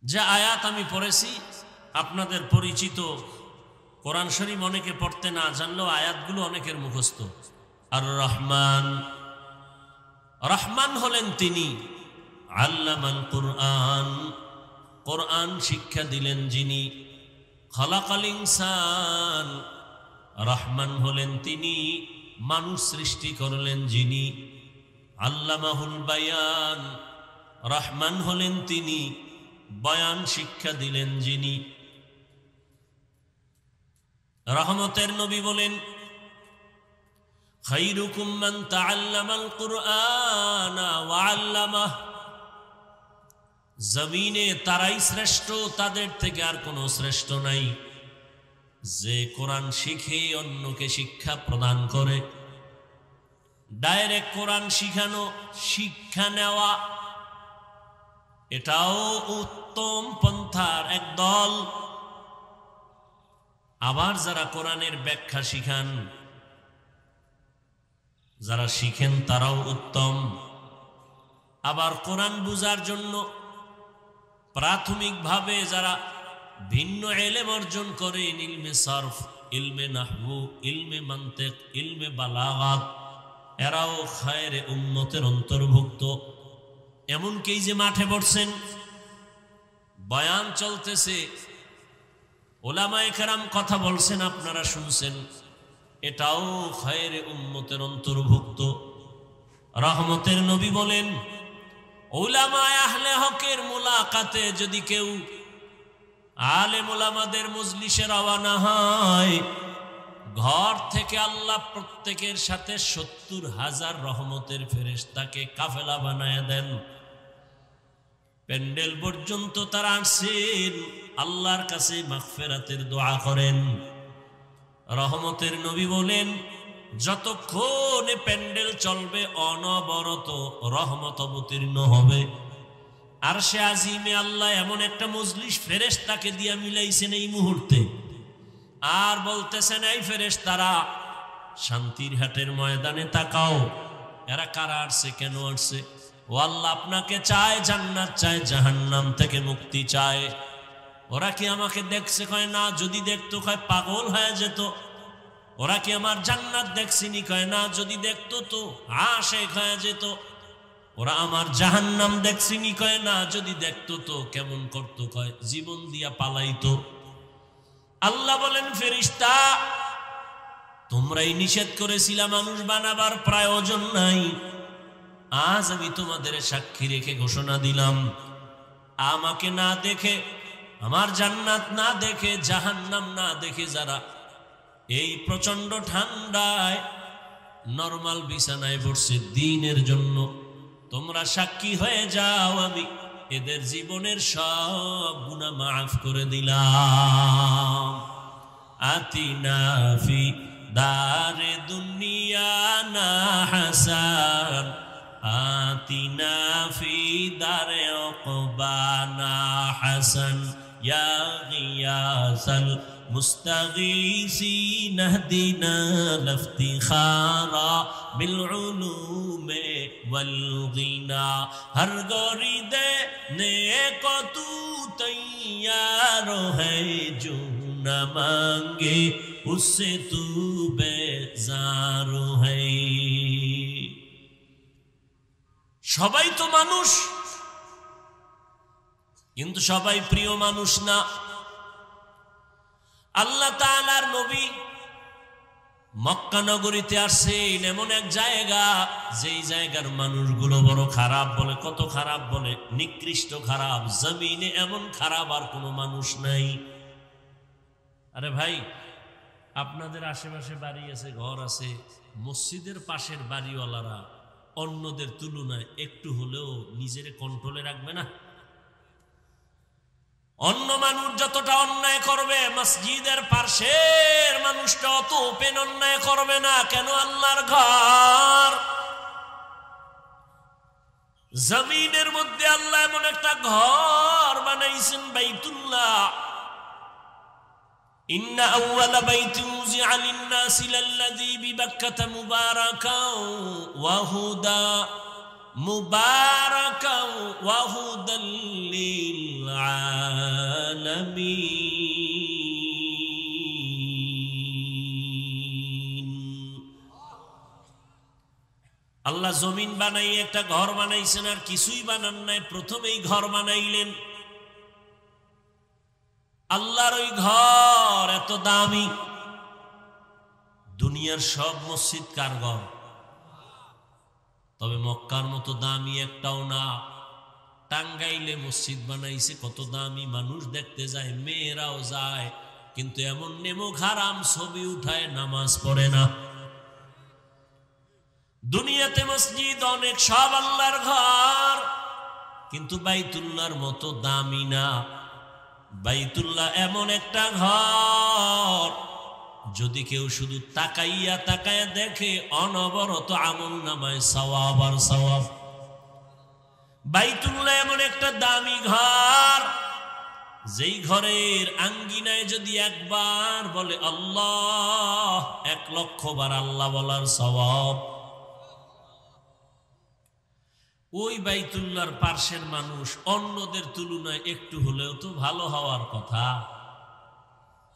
Speaker 1: যে আয়াত আমি পড়েছি আপনাদের পরিচিত। কোরআন শরীফ অনেকে পড়তে না জানলেও আয়াতগুলো অনেকের মুখস্থ। আর রহমান, রহমান হলেন তিনি আল্লামাল কুরআন, কোরআন শিক্ষা দিলেন যিনি। খালাকাল ইনসান, রহমান হলেন তিনি মানুষ সৃষ্টি করলেন যিনি। আল্লামাহুল বায়ান, রহমান হলেন তিনি বয়ান শিক্ষা দিলেন যিনি। রহমতের নবী বলেন, খায়রুকুম মান তাআল্লামাল কুরআনা ওয়া আল্লামাহ, জমিনে তারাই শ্রেষ্ঠ, তাদের থেকে আর কোনো শ্রেষ্ঠ নাই যে কোরআন শিখে অন্যকে শিক্ষা প্রদান করে। ডাইরেক্ট কোরআন শিখানো, শিক্ষা নেওয়া, এটাও উত্তম পন্থার এক দল। আবার যারা কোরআনের ব্যাখ্যা শিখান, যারা শিখেন তারাও উত্তম। আবার কোরআন বুঝার জন্য প্রাথমিকভাবে যারা ভিন্ন ইলম অর্জন করেন, ইলমে সরফ, ইলমে নাহবু, ইলমে মান্তিক, ইলমে বালাগাত, এরাও খায়রে উম্মতের অন্তর্ভুক্ত। এমনকি যে মাঠে পড়ছেন, বয়ান চলতেছে, উলামায়ে কেরাম কথা বলছেন, আপনারা শুনছেন, এটাও খায়রে উম্মতের অন্তর্ভুক্ত। রহমতের নবী বলেন, উলামায়ে আহলে হকের মুলাকাতে যদি কেউ আলেম উলামাদের মজলিসে রওনা হয়, ঘর থেকে আল্লাহ প্রত্যেকের সাথে 70,000 রহমতের ফেরেশতাকে কাফেলা বানায় দেন। প্যান্ডেল পর্যন্ত তারা আসেন, আল্লাহর কাছে মাগফিরাতের দোয়া করেন। রহমতের নবী বলেন, যতক্ষণ প্যান্ডেল চলবে অনবরত রহমত অবতীর্ণ হবে। আর সে আজিমে আল্লাহ এমন একটা মজলিস ফেরেশতাকে দিয়া মিলাইছেন এই মুহূর্তে, আর বলতেছেন, এই ফেরেশতারা শান্তির হাটের ময়দানে তাকাও, এরা কারা আসছে, কেন আসছে? ও আল্লাহ, আপনাকে চায়, জান্নাত চায়, জাহান্নাম থেকে মুক্তি চায়। ওরা কি আমাকে দেখছে? কয় না। যদি দেখতো কয় পাগল হয়ে যেত। ওরা কি আমার জান্নাত দেখছিনি? কয় না। যদি দেখতো তো আশিক হয়ে যেত। ওরা আমার জাহান্নাম দেখছিনি? কয় না। যদি দেখতো তো কেমন করতো? কয় জীবন দিয়া পালাইতো। আল্লাহ বলেন, ফেরেশতা, তোমরাই নিষেধ করেছিলা মানুষ বানাবার প্রয়োজন নাই। আজ আমি তোমাদের সাক্ষী রেখে ঘোষণা দিলাম, আমাকে না দেখে, আমার জান্নাত না দেখে, জাহান্নাম না দেখে যারা এই প্রচন্ড ঠান্ডায় নরমাল বিছানায় বসে দিনের জন্য, তোমরা সাক্ষী হয়ে যাও, আমি এদের জীবনের সব গুনাহ মাফ করে দিলাম। আতিনা ফি দারে দুনিয়া না হাসান, আতিনা ফি দারে উকবানা হাসান, ইয়া গিয়াসাল মুস্তাগীসিন ইহদিনা লিফতিখারা বিল উলুমে ওয়াল গিনা। হর গরিদে নেক তু তৈয়ার হ্যায়, जो न मांगे उससे तू बेजार है। সবাই তো মানুষ, কিন্তু সবাই প্রিয় মানুষ না। আল্লাহ তাআলার নবী মক্কা নগরীতে আসছেন এমন এক জায়গা, যেই জায়গার মানুষগুলো বড় খারাপ বলে, কত খারাপ বলে, নিকৃষ্ট খারাপ। জমিনে এমন খারাপ আর কোনো মানুষ নাই। আরে ভাই, আপনাদের আশেপাশে বাড়ি আছে, ঘর আছে, মসজিদের পাশের বাড়িওয়ালারা অন্যদের তুলনায় একটু হলেও নিজের কন্ট্রোলে রাখবে না? অন্য মানুষ যতটা অন্যায় করবে, মসজিদের পাশের মানুষটা অত ওপেন অন্যায় করবে না কেন? আল্লাহর ঘর, জমিনের মধ্যে আল্লাহ এমন একটা ঘর বানাইছেন, বাইতুল্লাহ। ইন্না আউওয়ালা বাইতিন উযিআ লিন-নাসি লাল্লাযী বিবাক্কাতা মুবারাকাও ওয়া হুদা, মুবারাকাও ওয়া হুদাল লিল আলামিন। আল্লাহ জমিন বানাই একটা ঘর বানাইছেন, আর কিছুই বানান নাই, প্রথমেই ঘর বানাইলেন। আল্লাহর ওই ঘর এত দামি। দুনিয়ার সব মসজিদ কার ঘর? তবে মক্কার মতো দামি একটাও না। টাঙ্গাইলে মসজিদ বানাইছে, কত দামি, মানুষ দেখতে যায়, মেয়েরাও যায়, কিন্তু এমন নেমুখ হারাম ছবি উঠায়, নামাজ পড়ে না। দুনিয়াতে মসজিদ অনেক, সব আল্লাহর ঘর, কিন্তু বাইতুল্লাহর মতো দামি না। বাইতুল্লাহ এমন একটা ঘর, যদি কেউ শুধু তাকাইয়া তাকাইয়া দেখে, অনবরত আমল নামায় সওয়াব আর সওয়াব। বাইতুল্লাহ এমন একটা দামি ঘর, যেই ঘরের আঙ্গিনায় যদি একবার বলে আল্লাহ, 1,00,000 বার আল্লাহ বলার সওয়াব। ওই বাইতুল্লাহর পার্শ্বের মানুষ অন্যদের তুলনায় একটু হলেও তো ভালো হওয়ার কথা,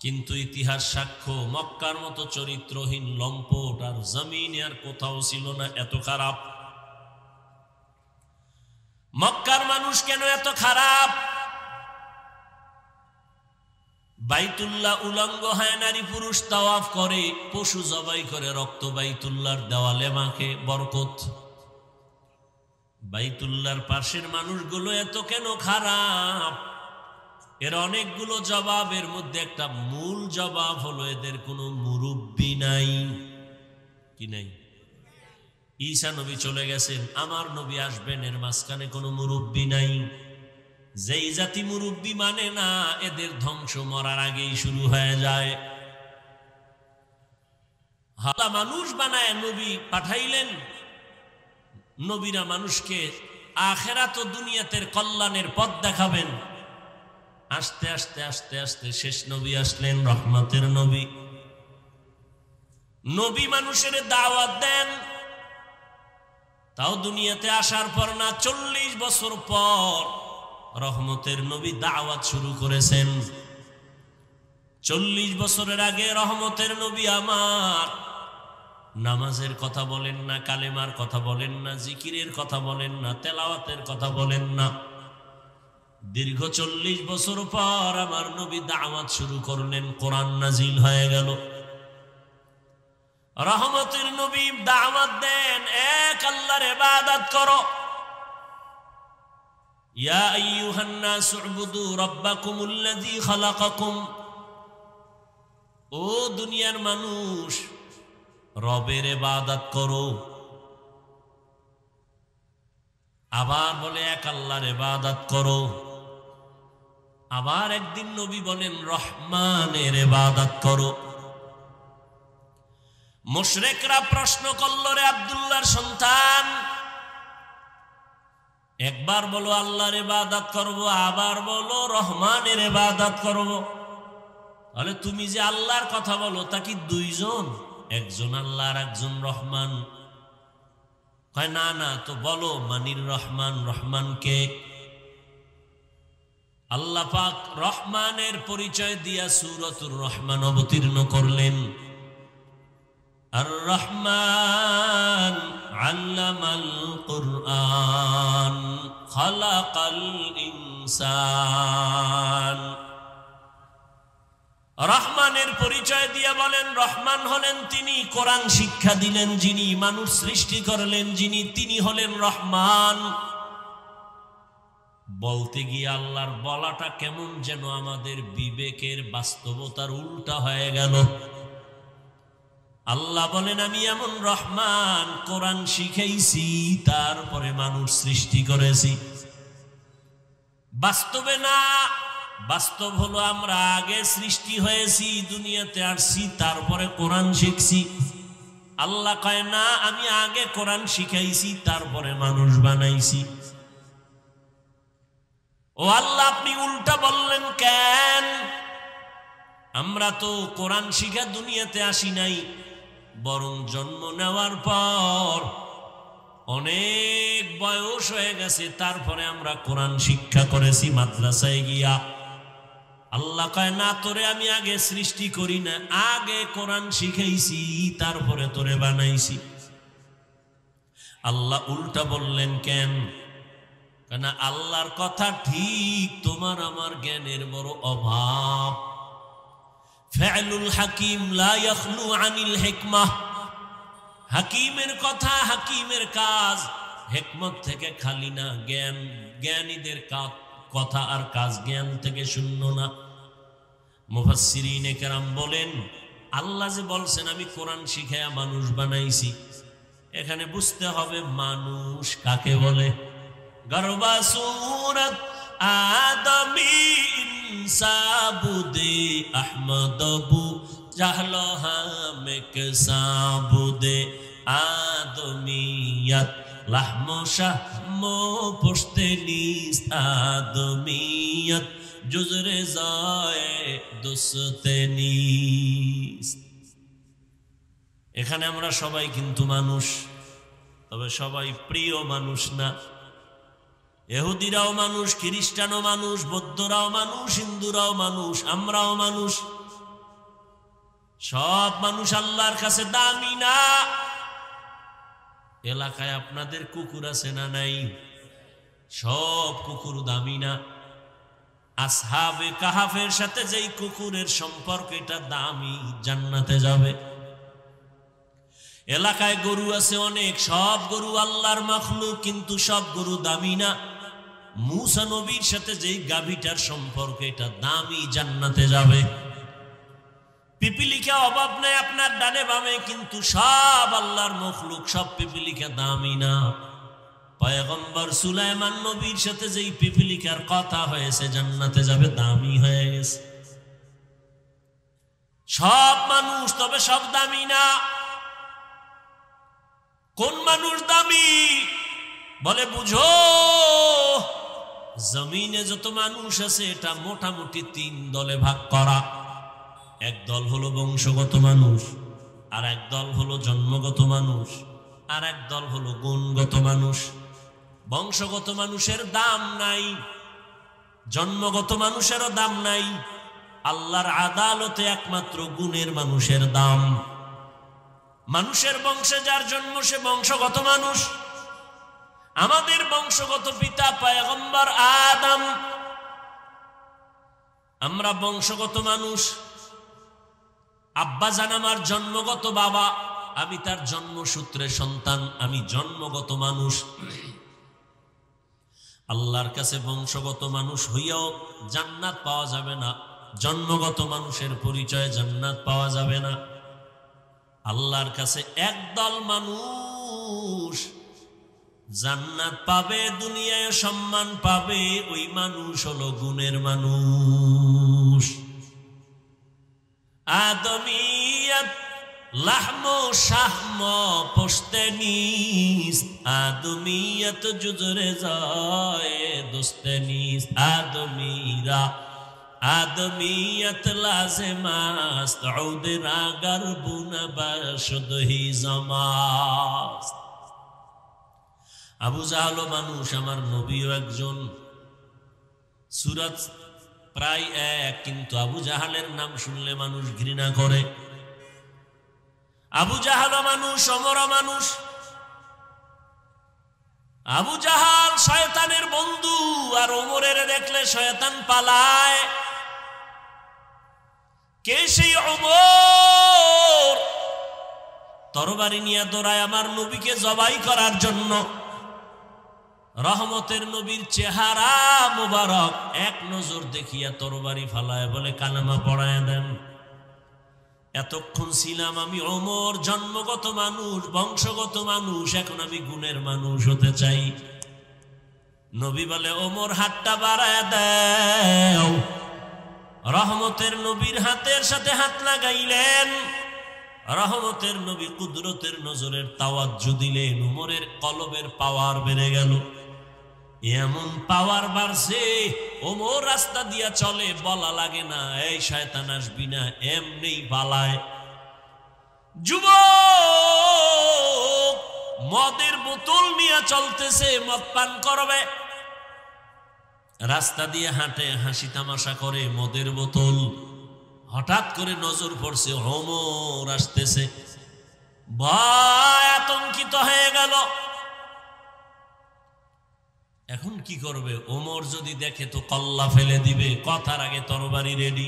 Speaker 1: কিন্তু ইতিহাস সাক্ষ্য মক্কার মতো চরিত্রহীন, লম্পট আর জমিনে আর কোথাও ছিল না এত খারাপ। মক্কার মানুষ কেন এত খারাপ? বাইতুল্লাহ উলঙ্গ হয়, নারী পুরুষ তাওয়াফ করে, পশু জবাই করে, রক্ত বাইতুল্লাহর দেওয়ালে মাখে, বরকত। বাইতুল্লাহর পাশের মানুষগুলো এত কেন খারাপ? এর অনেকগুলো জবাবের মধ্যে একটা মূল জবাব হলো, এদের কোনো মুরব্বি নাই। কি নাই? ঈসা নবী চলে গেছেন, আমার নবী আসবেন, এর মাঝখানে কোনো মুরব্বি নাই। যেই জাতি মুরব্বি মানে না, এদের ধ্বংস মরার আগেই শুরু হয়ে যায়। আল্লাহ মানুষ বানায় নবী পাঠাইলেন, নবীরা মানুষকে আখিরাত ও দুনিয়াতের কল্যাণের পথ দেখাবেন। আস্তে আস্তে আস্তে আস্তে শেষ নবী আসলেন, রহমতের নবী। নবী মানুষের দাওয়াত দেন, তাও দুনিয়াতে আসার পর না, 40 বছর পর রহমতের নবী দাওয়াত শুরু করেছেন। 40 বছরের আগে রহমতের নবী আমার নামাজের কথা বলেন না, কালেমার কথা বলেন না, জিকিরের কথা বলেন না, তেলাওয়াতের কথা বলেন না। দীর্ঘ 40 বছর পর আমার নবী দাওয়াত শুরু করলেন, কোরআন নাজিল হয়ে গেল। রহমতের নবী দাওয়াত দেন, এক আল্লাহর ইবাদত করো। ইয়া আইয়ুহান নাস উবুদু রাব্বাকুমুল্লাযী খালাকাকুম। ও দুনিয়ার মানুষ, রবের ইবাদত করো। আবার বলে এক আল্লাহর ইবাদত করো। আবার একদিন নবী বলেন রহমানের ইবাদত করো। মুশরিকরা প্রশ্ন করল, রে আব্দুল্লাহর সন্তান, একবার বলো আল্লাহর ইবাদত করব, আবার বলো রহমানের ইবাদত করব, তাহলে তুমি যে আল্লাহর কথা বলো তা কি দুইজন? একজন আল্লাহ আর একজন রহমান? কয় না না, তো বলো মানির রহমান, রহমান কে? আল্লাহ পাক রহমানের পরিচয় দিয়া সূরাতুর রহমান অবতীর্ণ করলেন। আর রহমান আল্লামাল কুরআন খালাকাল ইনসান। রহমানের পরিচয় দিয়ে বলেন রহমান হলেন তিনি, কোরআন শিক্ষা দিলেন যিনি, মানুষ সৃষ্টি করলেন যিনি, তিনি হলেন রহমান। বলতে গিয়ে আল্লাহর বলাটা কেমন যেন আমাদের বিবেকের বাস্তবতার উল্টা হয়ে গেল। আল্লাহ বলেন আমি এমন রহমান, কোরআন শিখাইছি, তারপরে মানুষ সৃষ্টি করেছি। বাস্তবে না, বাস্তব হলো আমরা আগে সৃষ্টি হয়েছি, দুনিয়াতে আসছি, তারপরে কোরআন শিখছি। আল্লাহ কয় না, আমি আগে কোরআন শিখাইছি, তারপরে মানুষ বানাইছি। ও আল্লাহ, আপনি উল্টা বললেন কেন? আমরা তো কোরআন শিখা দুনিয়াতে আসি নাই, বরং জন্ম নেওয়ার পর অনেক বয়স হয়ে গেছে, তারপরে আমরা কোরআন শিক্ষা করেছি মাদ্রাসায় গিয়া। আল্লাহ কয় না, তোরে আমি আগে সৃষ্টি করি না, আগে কোরআন শিখাইছি, তারপরে তোরে বানাইছি। আল্লাহ উল্টা বললেন কেন? কেন আল্লাহর কথা ঠিক, তোমার আমার জ্ঞানের বড় অভাব। ফাইলুল হাকিম লা ইয়াখলু আনিল হিকমাহ। হাকিমের কথা, হাকিমের কাজ হিকমত থেকে খালি না। জ্ঞান, জ্ঞানীদের কথা আর কাজ জ্ঞান থেকে শূন্য না। মুফাসসিরিনে কেরাম বলেন, আল্লাহ যে বলছেন আমি কোরআন শিখায়া মানুষ বানাইছি, এখানে বুঝতে হবে মানুষ কাকে বলে। গরবা সুরত আদমি ইনসাবুদে আহমদবু জাহলো হামেক সাবুদে আদমিয়াত লাহমো শাহমো পোস্তে নিস আদমিয়াত জুজরে যায় দোস্তে নিস। এখানে আমরা সবাই কিন্তু মানুষ, তবে সবাই প্রিয় মানুষ না। ইহুদিরাও মানুষ, খ্রিস্টানও মানুষ, বৌদ্ধরাও মানুষ, হিন্দুরাও মানুষ, আমরাও মানুষ। সব মানুষ আল্লাহর কাছে দামি না। এলাকায় আপনাদের কুকুর আছে না নাই? সব কুকুর দামি না। আসহাবে কাহাফের সাথে যেই কুকুরের সম্পর্ক, এটা দামি, জান্নাতে যাবে। এলাকায় গরু আছে অনেক, সব গরু আল্লাহর মাখলুক, কিন্তু সব গরু দামি না। মুসা নবীর সাথে যেই গাভীটার সম্পর্ক, এটা দামি, জান্নাতে যাবে। পিপিলিকা অভাব নাই আপনার ডানে বামে, কিন্তু সব আল্লাহর মখলুক, সব পিপিলিকা দামি না। পয়গম্বর সুলাইমান নবীর সাথে যেই পিপিলিকার কথা হয়েছে, জান্নাতে যাবে, দামি হয়ে গেছে। সব মানুষ, তবে সব দামি না। কোন মানুষ দামি বলে বুঝো? জমিনে যত মানুষ আছে, এটা মোটামুটি 3 দলে ভাগ করা। এক দল হলো বংশগত মানুষ, আর এক দল হলো জন্মগত মানুষ, আর এক দল হলো গুণগত মানুষ। বংশগত মানুষের দাম নাই, জন্মগত মানুষেরও দাম নাই। আল্লাহর আদালতে একমাত্র গুণের মানুষের দাম। মানুষের বংশে যার জন্ম, সে বংশগত মানুষ। আমাদের বংশগত পিতা পয়গম্বর আদম, আমরা বংশগত মানুষ। আব্বা জান আমার জন্মগত বাবা, আমি তার জন্মসূত্রে সন্তান, আমি জন্মগত মানুষ। আল্লাহর কাছে বংশগত মানুষ হইয়াও জান্নাত পাওয়া যাবে না, জন্মগত মানুষের পরিচয় জান্নাত পাওয়া যাবে না। আল্লাহর কাছে একদল মানুষ জান্নাত পাবে, দুনিয়ায় সম্মান পাবে, ওই মানুষ হলো গুণের মানুষ। আদমিয়ত লাহমো শাহমো পোস্তে নিস, আদমিয়ত জুজরে যায় দোস্তে নিস। আদমিরা আদমিয়ত লাজেমাস্ত উদের আগার বুনা বাশুদ হি জমাস। আবু জাহল মানুষ, আমার নবীও একজন। সূরা প্রায় এক, কিন্তু আবু জাহালের নাম শুনলে মানুষ ঘৃণা করে। আবু জাহাল মানুষ, ওমর মানুষ। আবু জাহাল শয়তানের বন্ধু, আর ওমরের দেখলে শয়তান পালায়। কে সেই ওমর? তরবারি নিয়ে দৌড়ায় আমার নবীকে জবাই করার জন্য। রহমতের নবীর চেহারা মুবারক এক নজর দেখিয়া তরবারি ফালায়, বলে কালেমা পড়ায় দেন। এতক্ষণ ছিলাম আমি ওমর, জন্মগত মানুষ, বংশগত মানুষ, এখন আমি গুণের মানুষ হতে চাই। নবী বলে ওমর হাতটা বাড়ায় দাও। রহমতের নবীর হাতের সাথে হাত লাগাইলেন। রহমতের নবী কুদরতের নজরের তাওয়াজ্জু দিলেন। ওমরের কলবের পাওয়ার বেড়ে গেল। এমন পাওয়ার বাড়ছে, ওমর রাস্তা দিয়া চলে, বলা লাগে না এই শয়তান আসবি না, এমনি পালায়। যুবক মদের বোতল নিয়ে চলতেছে, মদ পান করবে, রাস্তা দিয়ে হাঁটে, হাসি তামাশা করে, মদের বোতল। হঠাৎ করে নজর পড়ছে ওমর আসতেছে, ভয় আতঙ্কিত হয়ে গেল। এখন কি করবে? ওমর যদি দেখে তো কল্লা ফেলে দিবে, কথার আগে তরবারি রেডি।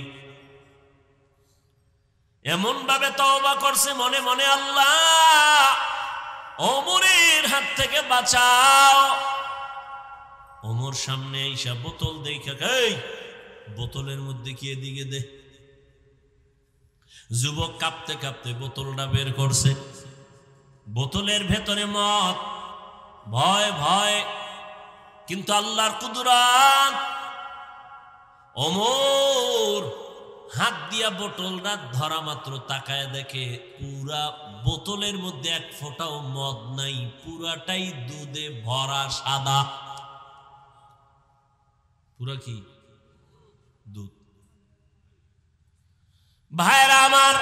Speaker 1: এমন ভাবে তওবা করছে মনে মনে, আল্লাহ ওমরের হাত থেকে বাঁচাও। ওমর সামনে আইসা বোতল দেখে, এই বোতলের মধ্যে কি, এদিকে দে। যুবক কাঁপতে কাঁপতে বোতলটা বের করছে। বোতলের ভেতরে মদ। ভয় ভয়, কিন্তু আল্লাহর কুদরত। ওমর হাত দিয়া বোতলটা ধরা মাত্র তাকায় দেখে পুরা বোতলের মধ্যে এক ফোঁটাও মদ নাই, পুরাটাই দুধে ভরা সাদা। পুরা কি দুধ। ভাইরা আমার,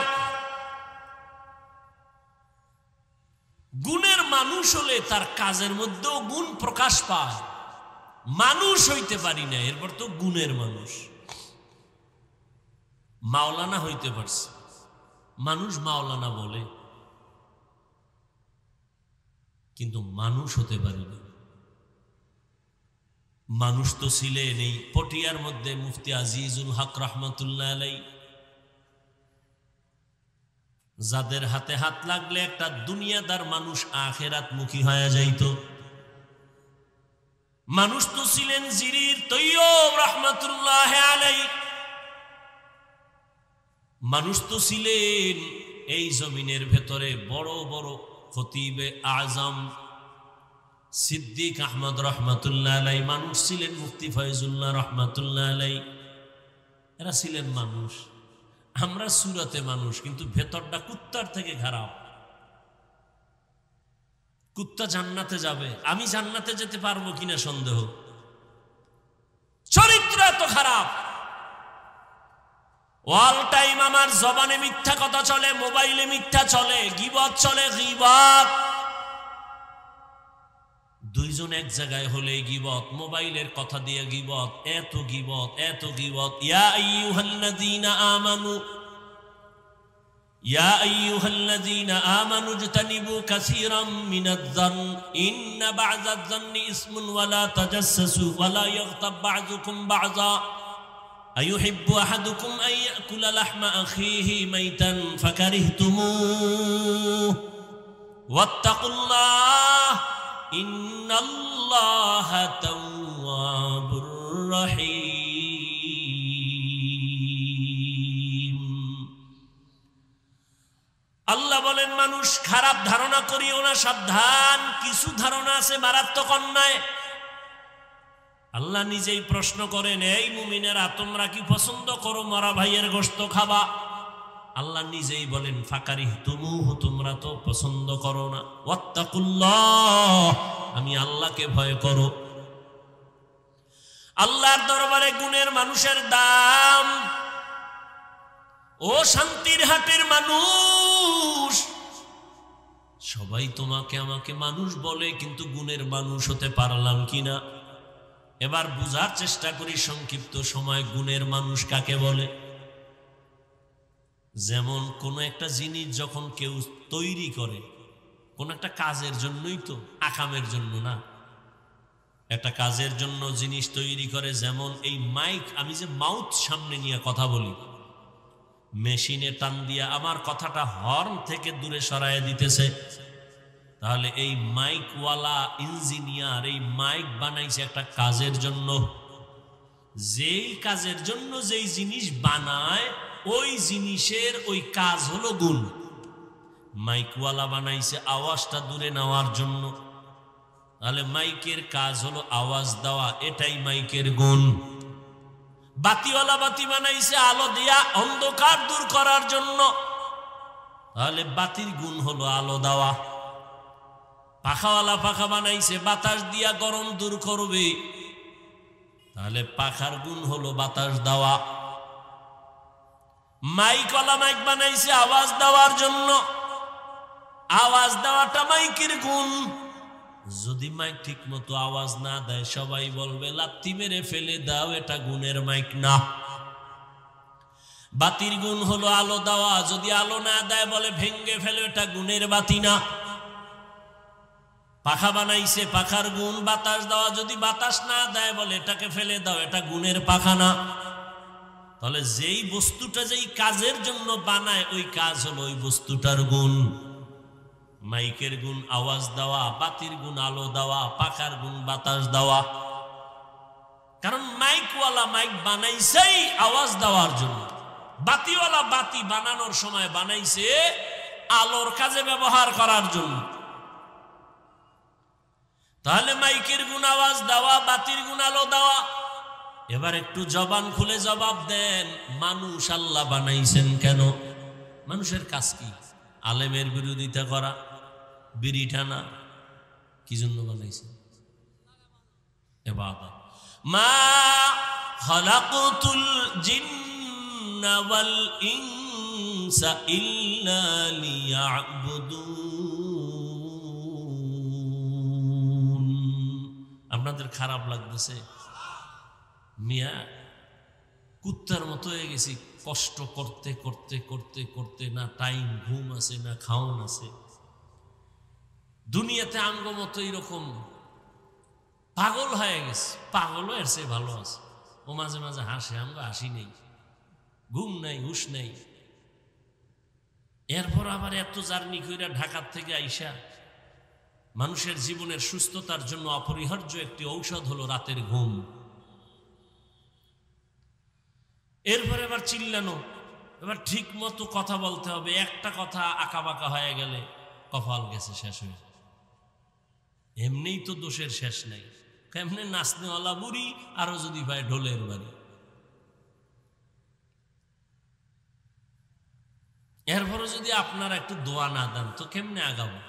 Speaker 1: গুণের মানুষ হলে তার কাজের মধ্যেও গুণ প্রকাশ পায়। মানুষ হইতে পারি না, এরপর তো গুণের মানুষ। মাওলানা হইতে পারছে, মানুষ মাওলানা বলে, কিন্তু মানুষ হতে পারি না। মানুষ তো ছিলেন এই পটিয়ার মধ্যে মুফতি আজিজুল হক রহমতুল্লাহ আলাইহি, যাদের হাতে হাত লাগলে একটা দুনিয়াদার মানুষ আখেরাত মুখী হয়ে যাইত। মানুষ তো ছিলেন জিরির তৈয়ব রহমতুল্লাহ আলাইহি। মানুষ তো ছিলেন এই জমিনের ভেতরে বড় বড় খতিবে আজম সিদ্দিক আহমদ রহমতুল্লাহ আলাইহি। মানুষ ছিলেন মুফতি ফয়জুল্লাহ রহমতুল্লাহ আলাইহি। এরা ছিলেন মানুষ। আমরা সুরাতে মানুষ, কিন্তু ভেতরটা কুত্তার থেকে খারাপ। কুত্তা জান্নাতে যাবে, আমি জান্নাতে যেতে পারবো কিনা সন্দেহ। চরিত্র এত খারাপ। অল টাইম আমার জবানে মিথ্যা কথা চলে, মোবাইলে মিথ্যা চলে, গীবত চলে, গীবত। দুইজন এক জায়গায় হলে গীবত, মোবাইলের কথা দিয়ে গীবত, এত গীবত, এত গীবত। ইয়া আইয়ুহাল্লাযীনা আমানু, ইয়া আইয়ুহাল্লাযীনা আমানু ইজতানিবু কাসীরাম মিনায-যন্ন ইন্না বা'যায-যন্নি ইসমুন ওয়া লা তাজাসসাসু ওয়া লা ইয়াগতাব বা'যুকুম বা'যা আইয়ুহিব্বু আহাদুকুম আন ইয়াকুলা লাহমা আখিহি মাইতান ফাকারিহতুমুহু ওয়াত্তাকুল্লাহ ইন্নাল্লাহা তাওয়াবুর রহিম। আল্লাহ বলেন মানুষ মানুষ, খারাপ ধারণা করিও না, সাবধান, কিছু ধারণা আছে মারাত্মক অন্যায়। আল্লাহ নিজেই প্রশ্ন করেন, এই মুমিনেরা তোমরা কি পছন্দ করো মরা ভাইয়ের গোশত খাবা? আল্লাহ নিজেই বলেন ফাকারিহতুমুহু, তোমরা তো পছন্দ করো না। ওয়াত্তাকুল্লাহ, আমি আল্লাহকে ভয় করো। আল্লাহর দরবারে গুণের মানুষের দাম। ও শান্তির হাটের মানুষ, সবাই তোমাকে আমাকে মানুষ বলে, কিন্তু গুণের মানুষ হতে পারলাম কিনা? এবার বুঝার চেষ্টা করি সংক্ষিপ্ত সময় গুণের মানুষ কাকে বলে। যেমন কোন একটা জিনিস যখন কেউ তৈরি করে, কোন একটা কাজের জন্যই তো, আকামের জন্য না, একটা কাজের জন্য জিনিস তৈরি করে। যেমন এই মাইক, আমি যে মাউথ সামনে নিয়ে কথা বলি, মেশিনে টান দিয়া আমার কথাটা হর্ন থেকে দূরে সরায় দিতেছে, তাহলে এই মাইকওয়ালা ইঞ্জিনিয়ার এই মাইক বানাইছে একটা কাজের জন্য। যেই কাজের জন্য যেই জিনিস বানায়, ওই জিনিসের ওই কাজ হলো গুণ। মাইকওয়ালা বানাইছে আওয়াজটা দূরে নেওয়ার জন্য, তাহলে মাইকের কাজ হলো আওয়াজ দেওয়া, এটাই মাইকের গুণ। বাতিওয়ালা বাতি বানাইছে আলো দিয়া অন্ধকার দূর করার জন্য, তাহলে বাতির গুণ হলো আলো দেওয়া। পাখাওয়ালা পাখা বানাইছে বাতাস দিয়া গরম দূর করবে, তাহলে পাখার গুণ হলো বাতাস দেওয়া। মাইকওয়ালা মাইক বানাইছে আওয়াজ দেওয়ার জন্য, আওয়াজ দেওয়াটা মাইকের গুণ। যদি মাইক ঠিক মতো আওয়াজ না দেয়, সবাই বলবে লাথি মেরে ফেলে দাও, এটা গুণের মাইক না। বাতির গুণ হলো আলো দেওয়া, যদি আলো না দেয় বলে ভেঙ্গে ফেলো, এটা গুণের বাতি না। পাখা বানাইছে, পাখার গুণ বাতাস দেওয়া, যদি বাতাস না দেয় বলে এটাকে ফেলে দাও, এটা গুণের পাখা না। তাহলে যেই বস্তুটা যেই কাজের জন্য বানায়, ওই কাজ হলো ওই বস্তুটার গুণ। মাইকের গুণ আওয়াজ দেওয়া, বাতির গুণ আলো দেওয়া, পাখার গুণ বাতাস দেওয়া। কারণ মাইকওয়ালা মাইক বানাইছেই আওয়াজ দেওয়ার জন্য, বাতিওয়ালা বাতি বানানোর সময় বানাইছে আলোর কাজে ব্যবহার করার জন্য। তাহলে মাইকের গুণ আওয়াজ দেওয়া, বাতির গুণ আলো দেওয়া। এবার একটু জবান খুলে জবাব দেন, মানুষ আল্লাহ বানাইছেন কেন? মানুষের কাজ কি? আলেমের বিরোধিতা করা, বিড়ি টানা, কি জন্য বানাইছেন? ইবাদত। মা খালাকতুল জিন্না ওয়াল ইনসা ইল্লা লিয়াবুদুন। আপনাদের খারাপ লাগতেছে? মিয়া কুত্তার মতো হয়ে গেছি, কষ্ট করতে করতে করতে করতে, না টাইম ঘুম আছে না খাওন আছে। দুনিয়াতে আঙ্গ মতো এরকম পাগল হয়ে গেছে। পাগলও এর চেয়ে ভালো আছে। ও মাঝে মাঝে হাসে, আমগো হাসি নেই, ঘুম নাই, হুশ নেই। এরপর আবার এত জার্নি কইরা ঢাকার থেকে আইসা, মানুষের জীবনের সুস্থতার জন্য অপরিহার্য একটি ঔষধ হলো রাতের ঘুম। এরপরে এবার চিল্লানো, এবার ঠিক মতো কথা বলতে হবে। একটা কথা আঁকা বাঁকা হয়ে গেলে কপাল গেছে, শেষ হয়ে। এমনিই তো দোষের শেষ নাই, কেমনে নাচনেওয়ালা বুড়ি, আরো যদি ভাই ঢোলের বাড়ি। এরপরে যদি আপনারা একটু দোয়া না দেন, তো কেমনে আগাবো?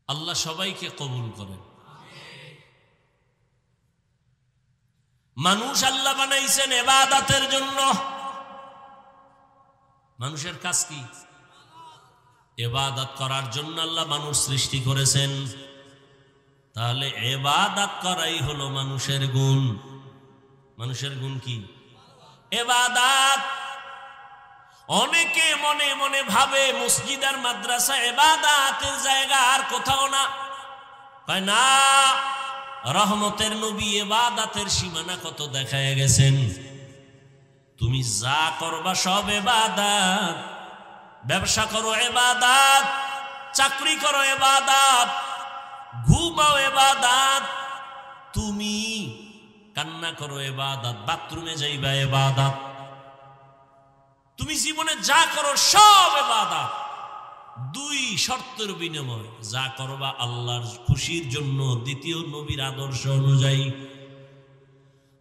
Speaker 1: আল্লাহ সবাইকে কবুল করেন। মানুষ আল্লাহ বানাইছেন ইবাদতের জন্য। মানুষের কাজ কি? ইবাদত করার জন্য আল্লাহ মানুষ সৃষ্টি করেছেন। তাহলে ইবাদত করাই হলো মানুষের গুণ। মানুষের গুণ কি? ইবাদত। অনেকে মনে মনে ভাবে মসজিদ আর মাদ্রাসা ইবাদতের জায়গা, আর কোথাও না। হয় না, রহমতের নবী ইবাদতের সীমানা কত দেখায় গেছেন। তুমি যা করবা সব ইবাদত। ব্যবসা করো ইবাদত, চাকরি করো ইবাদত, ঘুমাও ইবাদত, তুমি কান্না করো ইবাদত, বাথরুমে যাইবা ইবাদত। তুমি জীবনে যা করো সব ইবাদত, দুই শর্তের বিনিময়। যা করবা আল্লাহর খুশির জন্য, দ্বিতীয় নবীর আদর্শ অনুযায়ী।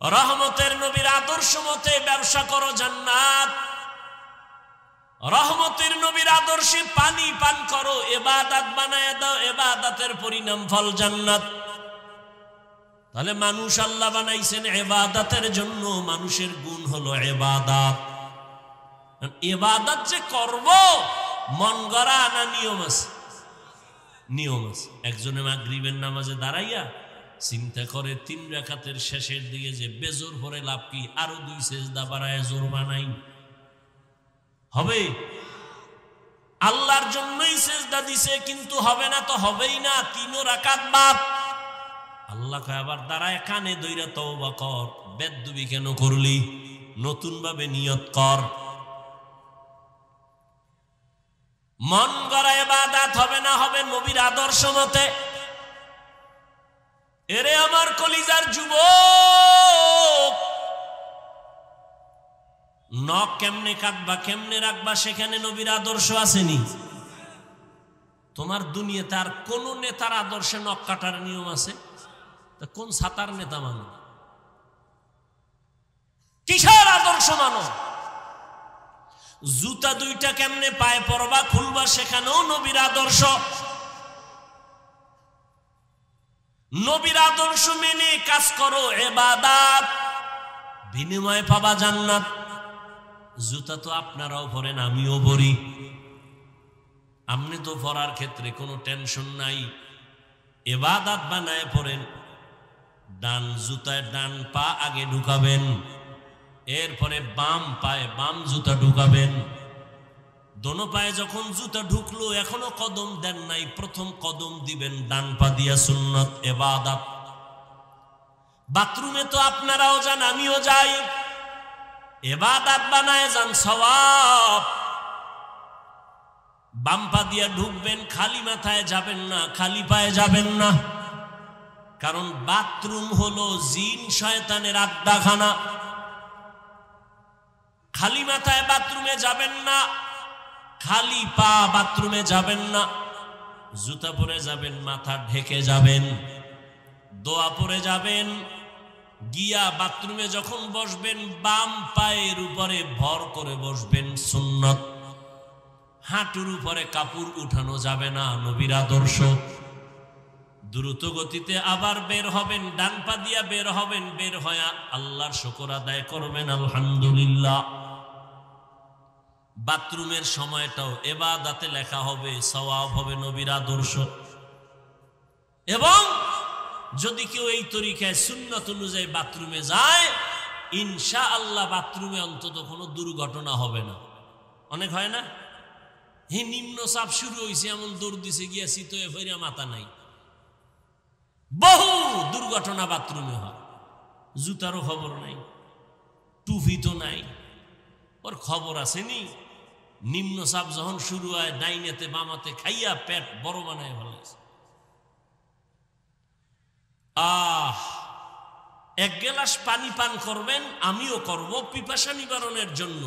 Speaker 1: রহমতের নবীর আদর্শ মতে ব্যবসা করো, জান্নাত। রহমতের নবীর আদর্শে পানি পান করো, ইবাদত বানায় দাও, ইবাদতের পরিণাম ফল জান্নাত। তাহলে মানুষ আল্লাহ বানাইছেন ইবাদতের জন্য, মানুষের গুণ হলো ইবাদত। ইবাদত যে করব মন গড়া না নিয়ম আছে? নিয়ম আছে। একজনে মাগরিবের নামাজে দাঁড়াইয়া চিন্তা করে 3 রাকাতের শেষের দিকে যে বেজোর পরে লাভ কি, আরো 2 সেজদা বাড়ায় জোর বানাই হবে? আল্লাহর জন্যই সেজদা দিছে, কিন্তু হবে না তো হবেই না, 3 রাকাত বাদ। আল্লাহ কয় আবার দাঁড়ায় কানে দইরা তওবা কর, বেদবি কেন করলি, নতুন ভাবে নিয়ত কর। মন গড়া ইবাদত হবে না, হবে নবীর আদর্শ মতে। এরে আমার কলিজার যুবক, নখ কেমনে কাটবা, কেমনে রাখবা, সেখানে নবীর আদর্শ আসেনি? তোমার দুনিয়াতে আর কোন নেতার আদর্শে নখ কাটার নিয়ম আছে? তা কোন সাতার নেতা মানো? কিসের আদর্শ মানো? জুতা 2টা কেমনে পায়ে পরবা, খুলবা, সেখানেও নবীর আদর্শ। নবীর আদর্শ মেনে কাজ করো, ইবাদত, বিনিময়ে পাবা জান্নাত। জুতা তো আপনারাও পরেন, আমিও পরি। আপনি তো পরার ক্ষেত্রে কোনো টেনশন নাই, ইবাদত বানায় পড়েন। ডান জুতায় ডান পা আগে ঢুকাবেন, এরপরে বাম পায়ে বাম জুতা ঢুকাবেন। দোনো পায়ে যখন জুতা ঢুকলো, এখনো কদম দেন নাই, প্রথম কদম দিবেন ডান পা দিয়া, সুন্নত ইবাদত। বাথরুমে তো আপনারাও যান, আমিও যাই, ইবাদত বানায় যান, সওয়াব। বাম পা দিয়া ঢুকবেন, খালি মাথায় যাবেন না, খালি পায়ে যাবেন না, কারণ বাথরুম হলো জিন শয়তানের আড্ডাখানা। খালি মাথায় বাথরুমে যাবেন না, খালি পা বাথরুমে যাবেন না, জুতা পরে যাবেন, মাথা ঢেকে যাবেন, দোয়া পরে যাবেন। গিয়া বাথরুমে যখন বসবেন, বাম পায়ের উপরে ভর করে বসবেন, সুন্নত। হাঁটুর উপরে কাপড় উঠানো যাবে না, নবীর আদর্শ। দ্রুত গতিতে আবার বের হবেন, ডান পা দিয়া বের হবেন, বের হয়ে আল্লাহর শুকর আদায় করবেন, আলহামদুলিল্লাহ। বাথরুমের সময়টাও ইবাদতে লেখা হবে, সওয়াব হবে, নবীর আদর্শ। এবং যদি কেউ এই তরিকায় সুন্নত অনুযায়ী বাথরুমে যায়, ইনশাআল্লাহ বাথরুমে অন্তত কোনো দুর্ঘটনা হবে না। অনেক হয় না, হে নিম্ন চাপ শুরু হয়েছে, এমন দৌড় দিছে, গিয়া চিতয়ে ফেরিয়া মাথা নাই। বহু দুর্ঘটনা বাথরুমে হয়, জুতারও খবর নাই, টুপি তো নাই, ওর খবর আসেনি। নিম্ন চাপ যখন শুরু হয়, ডাইনেতে বামাতে খাইয়া পেট বড় বানায় ফেলেছে। এক গ্লাস পানি পান করবেন, আমিও করব, পিপাসা নিবারণের জন্য।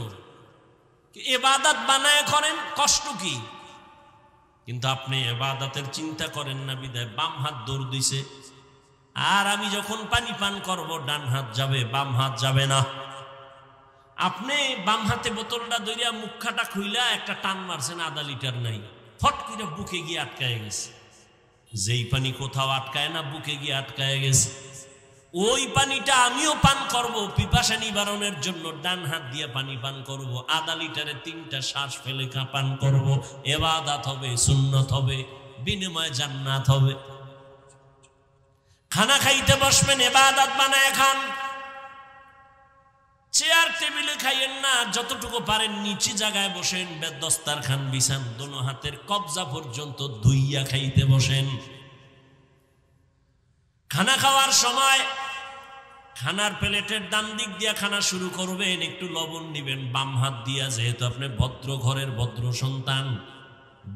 Speaker 1: ইবাদত বানায় করেন, কষ্ট কি? কিন্তু আপনি ইবাদতের চিন্তা করেন না, বিদায় বাম হাত দৌড় দিছে। আর আমি যখন পানি পান করব, ডান হাত যাবে, বাম হাত যাবে না। আপনি বাম হাতে বোতলটা ধরিয়া মুখখাটা খুইলা একটা টান মারছেন, আধা লিটার নাই, ফট করে বুকে গিয়ে আটকায় গেছে। যেই পানি কোথাও আটকায় না, বুকে গিয়ে আটকায় গেছে। ওই পানিটা আমিও পান করব, পিপাসা নিবারণের জন্য ডান হাত দিয়ে পানি পান করব, আধা লিটারে 3টা শ্বাস ফেলে পান করব। ইবাদত হবে, সুন্নত হবে, বিনিময়ে জান্নাত হবে। খানা খাইতে বসবেন, ইবাদত বানায় খান। চেয়ার টেবিলে খাইয়েন না, যতটুকু পারেন নিচে জায়গায় বসেন, দস্তারখান বিছান, দোনো হাতের কবজা পর্যন্ত ধুইয়া খাইতে বসেন। খানা খাওয়ার সময় খানার প্লেটের ডান দিক দিয়া খানা শুরু করবেন, একটু লবণ নিবেন বাম হাত দিয়া, যেহেতু আপনি ভদ্র ঘরের ভদ্র সন্তান।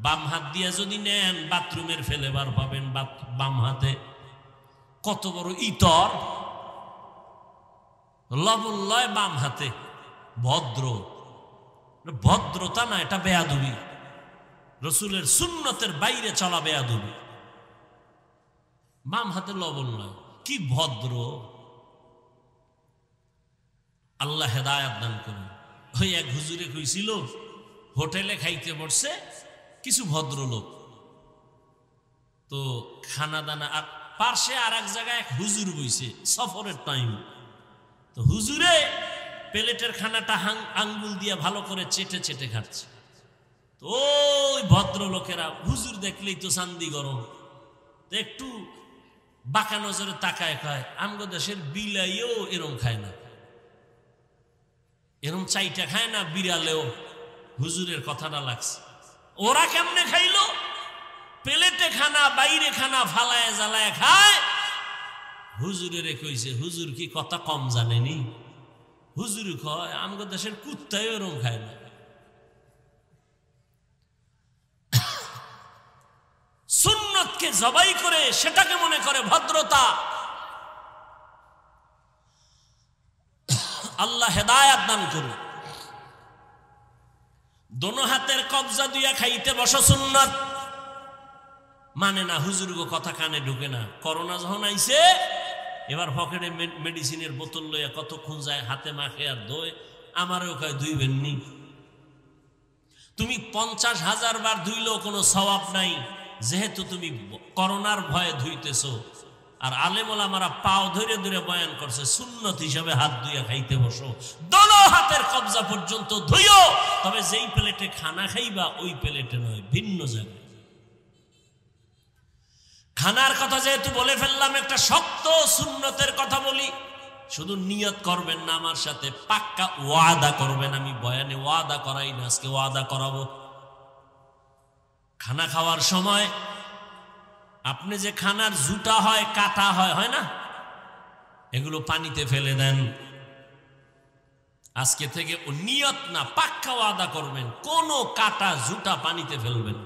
Speaker 1: বাম হাত দিয়া যদি নেন, বাথরুমের ফেলেবার পাবেন বাম হাতে। কত বড় ইতর, লবণ লয় বাম হাতে, ভদ্র। ভদ্রতা না, এটা বেয়াদবি। রসুলের সুন্নতের বাইরে চলা বেয়াদবি। বাম হাতে লবণ নয়, কি ভদ্র! আল্লাহ হেদায়াত দান করুন। ওই এক হুজুরে কইছিল, হোটেলে খাইতে বসছে কিছু ভদ্রলোক, তো খানা দানা, আর পার্শ্বে আর এক জায়গায় এক হুজুর বইছে সফরের টাইম। তো হুজুরে প্লেটের খানাটা আঙ্গুল দিয়ে ভালো করে চেটে চেটে খাচ্ছে। তো ওই ভদ্রলোকেরা হুজুর দেখলেই তো চান্দি গরম, তো একটু বাঁকা নজরে তাকায়, খায় আমগো দেশের বিলাইও এরম খায় না, এরম চাইটা খায় না বিড়ালেও। হুজুরের কথাটা লাগছে। ওরা কেমনে খাইলো? প্লেটে খানা বাইরে খানা ফালায় জ্বালায় খায়। হুজুরের কইছে, হুজুর কি কথা কম জানেনি? হুজুর কয় আমগো দেশের কুত্তায় এরম খায় না। সুন্নতকে জবাই করে সেটাকে মনে করে ভদ্রতা। আল্লাহ হেদায়াত দান করুন। দোনো হাতের কবজা দিয়া খাইতে বসো সুন্নত মানে না। হুজুর গো কথা কানে ঢুকে না। করোনা যখন আইছে, এবার পকেটে মেডিসিনের বোতল লইয়া কতক্ষণ যায়, হাতে মাখে আর ধোয়। আমারও কয় ধুইবেন নি। তুমি 50,000 বার ধুইলেও কোনো সওয়াব নাই, যেহেতু তুমি করোনার ভয়ে ধুইতেছো। আর আলেম ওলামারা পাও ধরে ধরে বয়ান করছে, সুন্নত হিসাবে হাত ধুইয়া খাইতে বসো। দোনো হাতের কবজা পর্যন্ত ধুইও, তবে যেই প্লেটে খানা খাইবা ওই প্লেটে নয়, ভিন্ন জায়গায়। খানার কথা যেহেতু বলে ফেললাম, একটা শক্ত সুন্নতের কথা বলি। শুধু নিয়ত করবেন না, আমার সাথে পাক্কা ওয়াদা করবেন। আমি বয়ানে ওয়াদা করাই না, আজকে ওয়াদা করাবো। খানা খাওয়ার সময় আপনি যে খানার জুটা হয়, কাটা হয়, হয় না, এগুলো পানিতে ফেলে দেন। আজকে থেকে ও নিয়ত না, পাক্কা ওয়াদা করবেন, কোনো কাটা জুটা পানিতে ফেলবেন।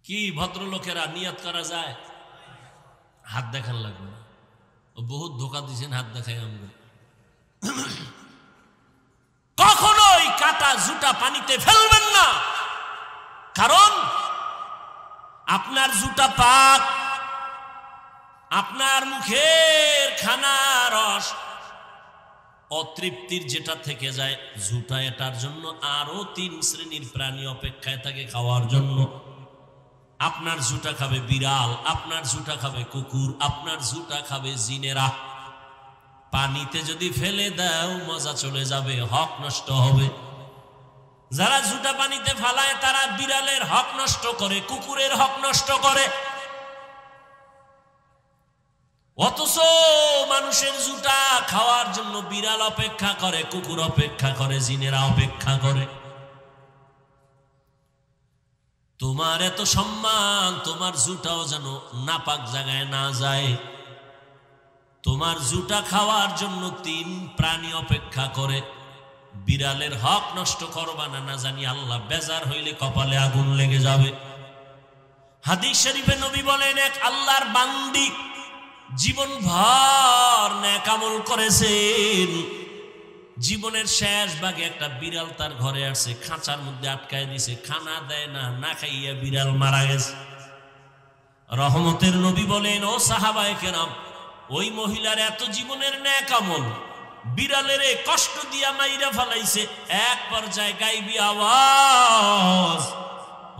Speaker 1: কি ভদ্রলোকেরা নিয়ত করা যায়? হাত দেখান লাগবে না। ও বহুত ধোকা দিয়েছেন, হাত দেখাই আমরা। কখনোই কাটা জুটা পানিতে ফেলবেন না, কারণ আপনার জুটা পাক, আপনার মুখের খানা রস অতৃপ্তির যেটা থেকে যায় জুটা, এটার জন্য আরো 3 শ্রেণীর প্রাণী অপেক্ষায় থাকে খাওয়ার জন্য। আপনার জুটা খাবে বিড়াল, আপনার জুটা খাবে কুকুর, আপনার জুটা খাবে জিনেরা। পানিতে যদি ফেলে দাও মজা চলে যাবে, হক নষ্ট হবে। যারা জুটা পানিতে ফালায় তারা বিড়ালের হক নষ্ট করে, কুকুরের হক নষ্ট করে। অথচ মানুষের জুটা খাওয়ার জন্য বিড়াল অপেক্ষা করে, কুকুর অপেক্ষা করে, জিনেরা অপেক্ষা করে। তোমার এত সম্মান, তোমার জুটাও যেন নাপাক জায়গায় না যায়। তোমার জুটা খাওয়ার জন্য 3 প্রাণী অপেক্ষা করে। বিড়ালের হক নষ্ট করবা না, না জানি আল্লাহ বেজার হইলে কপালে আগুন লেগে যাবে। হাদিস শরীফে নবী বলেন, এক আল্লাহর বান্দি জীবন ভর নেক আমল করেছেন, জীবনের শেষ ভাগে একটা বিড়াল তার ঘরে আসছে, খাঁচার মধ্যে আটকায় দিছে, খানা দেয় না, না খাইয়া বিড়াল মারা গেছে। রহমতের নবী বলেন, ও সাহাবায়ে কেরাম, ওই মহিলার এত জীবনের নেক আমল বিড়ালের কষ্ট দিয়া মাইরা ফেলাইছে। এক পর্যায়ে গাইবি আওয়াজ,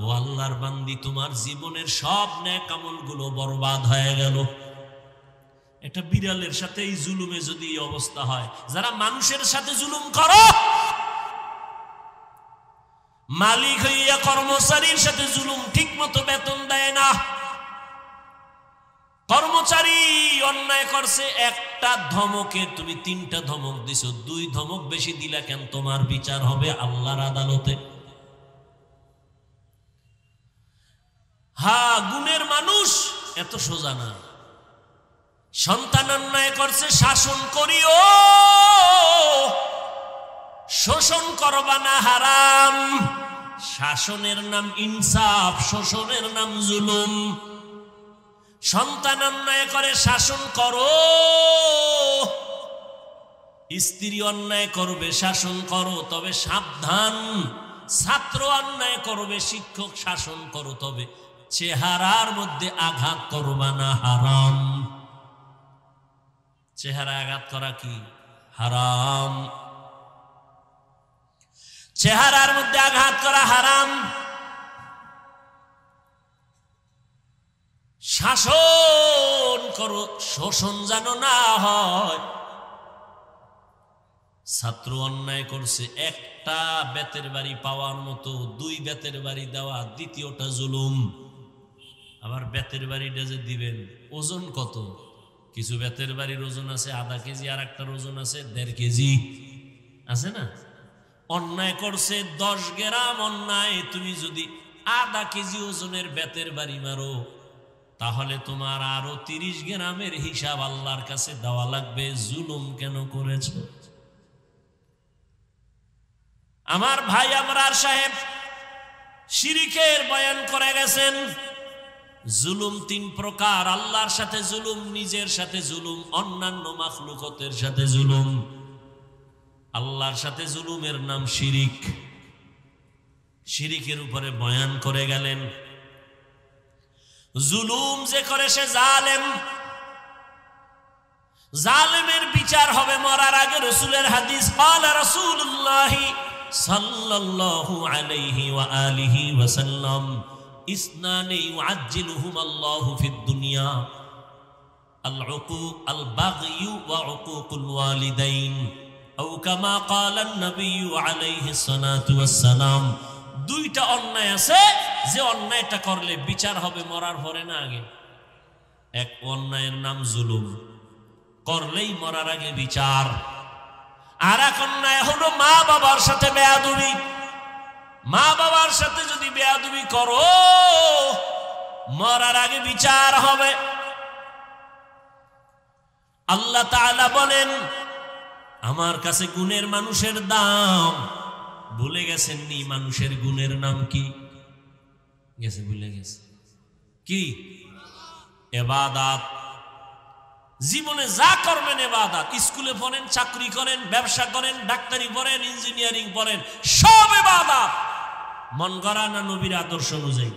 Speaker 1: ও আল্লাহর বান্দি, তোমার জীবনের সব নেক আমল গুলো বরবাদ হয়ে গেল। একটা বিড়ালের সাথে এই জুলুমে যদি এই অবস্থা হয়, যারা মানুষের সাথে জুলুম করো, মালিক হইয়া কর্মচারীর সাথে জুলুম, ঠিক মতো বেতন দেয় না, কর্মচারী অন্যায় করছে, একটা ধমকে তুমি 3টা ধমক দিছো, 2 ধমক বেশি দিলা কেন? তোমার বিচার হবে আল্লাহর আদালতে। হ্যাঁ, গুণের মানুষ এত সোজা না। সন্তান অন্যায় করছে, শাসন করিও, শোষণ করবা না, হারাম। শাসনের নাম ইনসাফ, শোষণের নাম জুলুম। সন্তান অন্যায় করে, শাসন করো, স্ত্রী অন্যায় করবে শাসন করো, তবে সাবধান। ছাত্র অন্যায় করবে, শিক্ষক শাসন করো, তবে চেহারার মধ্যে আঘাত করবা না, হারাম। চেহারা আঘাত করা কি হারাম, চেহারার মধ্যে আঘাত করা হারাম। শাসন করো, শোষণ যেন না হয়। ছাত্র অন্যায় করছে, একটা বেতের বাড়ি পাওয়ার মতো 2 বেতের বাড়ি দেওয়া, দ্বিতীয়টা জুলুম। আবার বেতের বাড়িটা যে দিবেন ওজন কত? কিছু বেতের বাড়ির ওজন আছে আধা কেজি, আর একটার ওজন আছে 1.5 কেজি, আছে না? অন্যায় করছে 10 গ্রাম অন্যায়, তুমি যদি আধা কেজি ওজনের বেতের বাড়ি মারো, তাহলে তোমার আরো 30 গ্রামের হিসাব আল্লাহর কাছে দেওয়া লাগবে। জুলুম কেন করেছো? আমার ভাই আমরার সাহেব শিরিকের বয়ান করে গেছেন। জুলুম 3 প্রকার, আল্লাহর সাথে জুলুম, নিজের সাথে জুলুম, অন্যান্য মাখলুকতের সাথে জুলুম। আল্লাহর সাথে জুলুমের নাম শিরিক। শিরিকের উপরে বয়ান করে গেলেন, জুলুম যে করে সে জালেম, জালেমের বিচার হবে মরার আগে। রাসূলের হাদিস, قال رسول الله صلى الله عليه وآله وسلم اثنان يعجلهما الله في الدنيا العقوق البغي وعقوق الوالدين أو كما قال النبي عليه الصلاة والسلام। 2টা অন্যায় আছে যে অন্যায়টা করলে বিচার হবে মরার পরে না আগে। এক অন্যায়ের নাম জুলুম, করলেই মরার আগে বিচার। আর এক অন্যায় হলো মা বাবার সাথে বেয়াদবি। মা বাবার সাথে যদি বেয়াদবি করো, মরার আগে বিচার হবে। আল্লাহ তাআলা বলেন, আমার কাছে গুণের মানুষের দাম। ভুলে গেছেন নি মানুষের গুণের নাম কি? গেছে, ভুলে গেছে কি? ইবাদত। জীবনে যা করবেন ইবাদত। স্কুলে পড়েন, চাকরি করেন, ব্যবসা করেন, ডাক্তারি পড়েন, ইঞ্জিনিয়ারিং পড়েন, সব ইবাদত। মন গড়া না নবীর আদর্শ অনুযায়ী?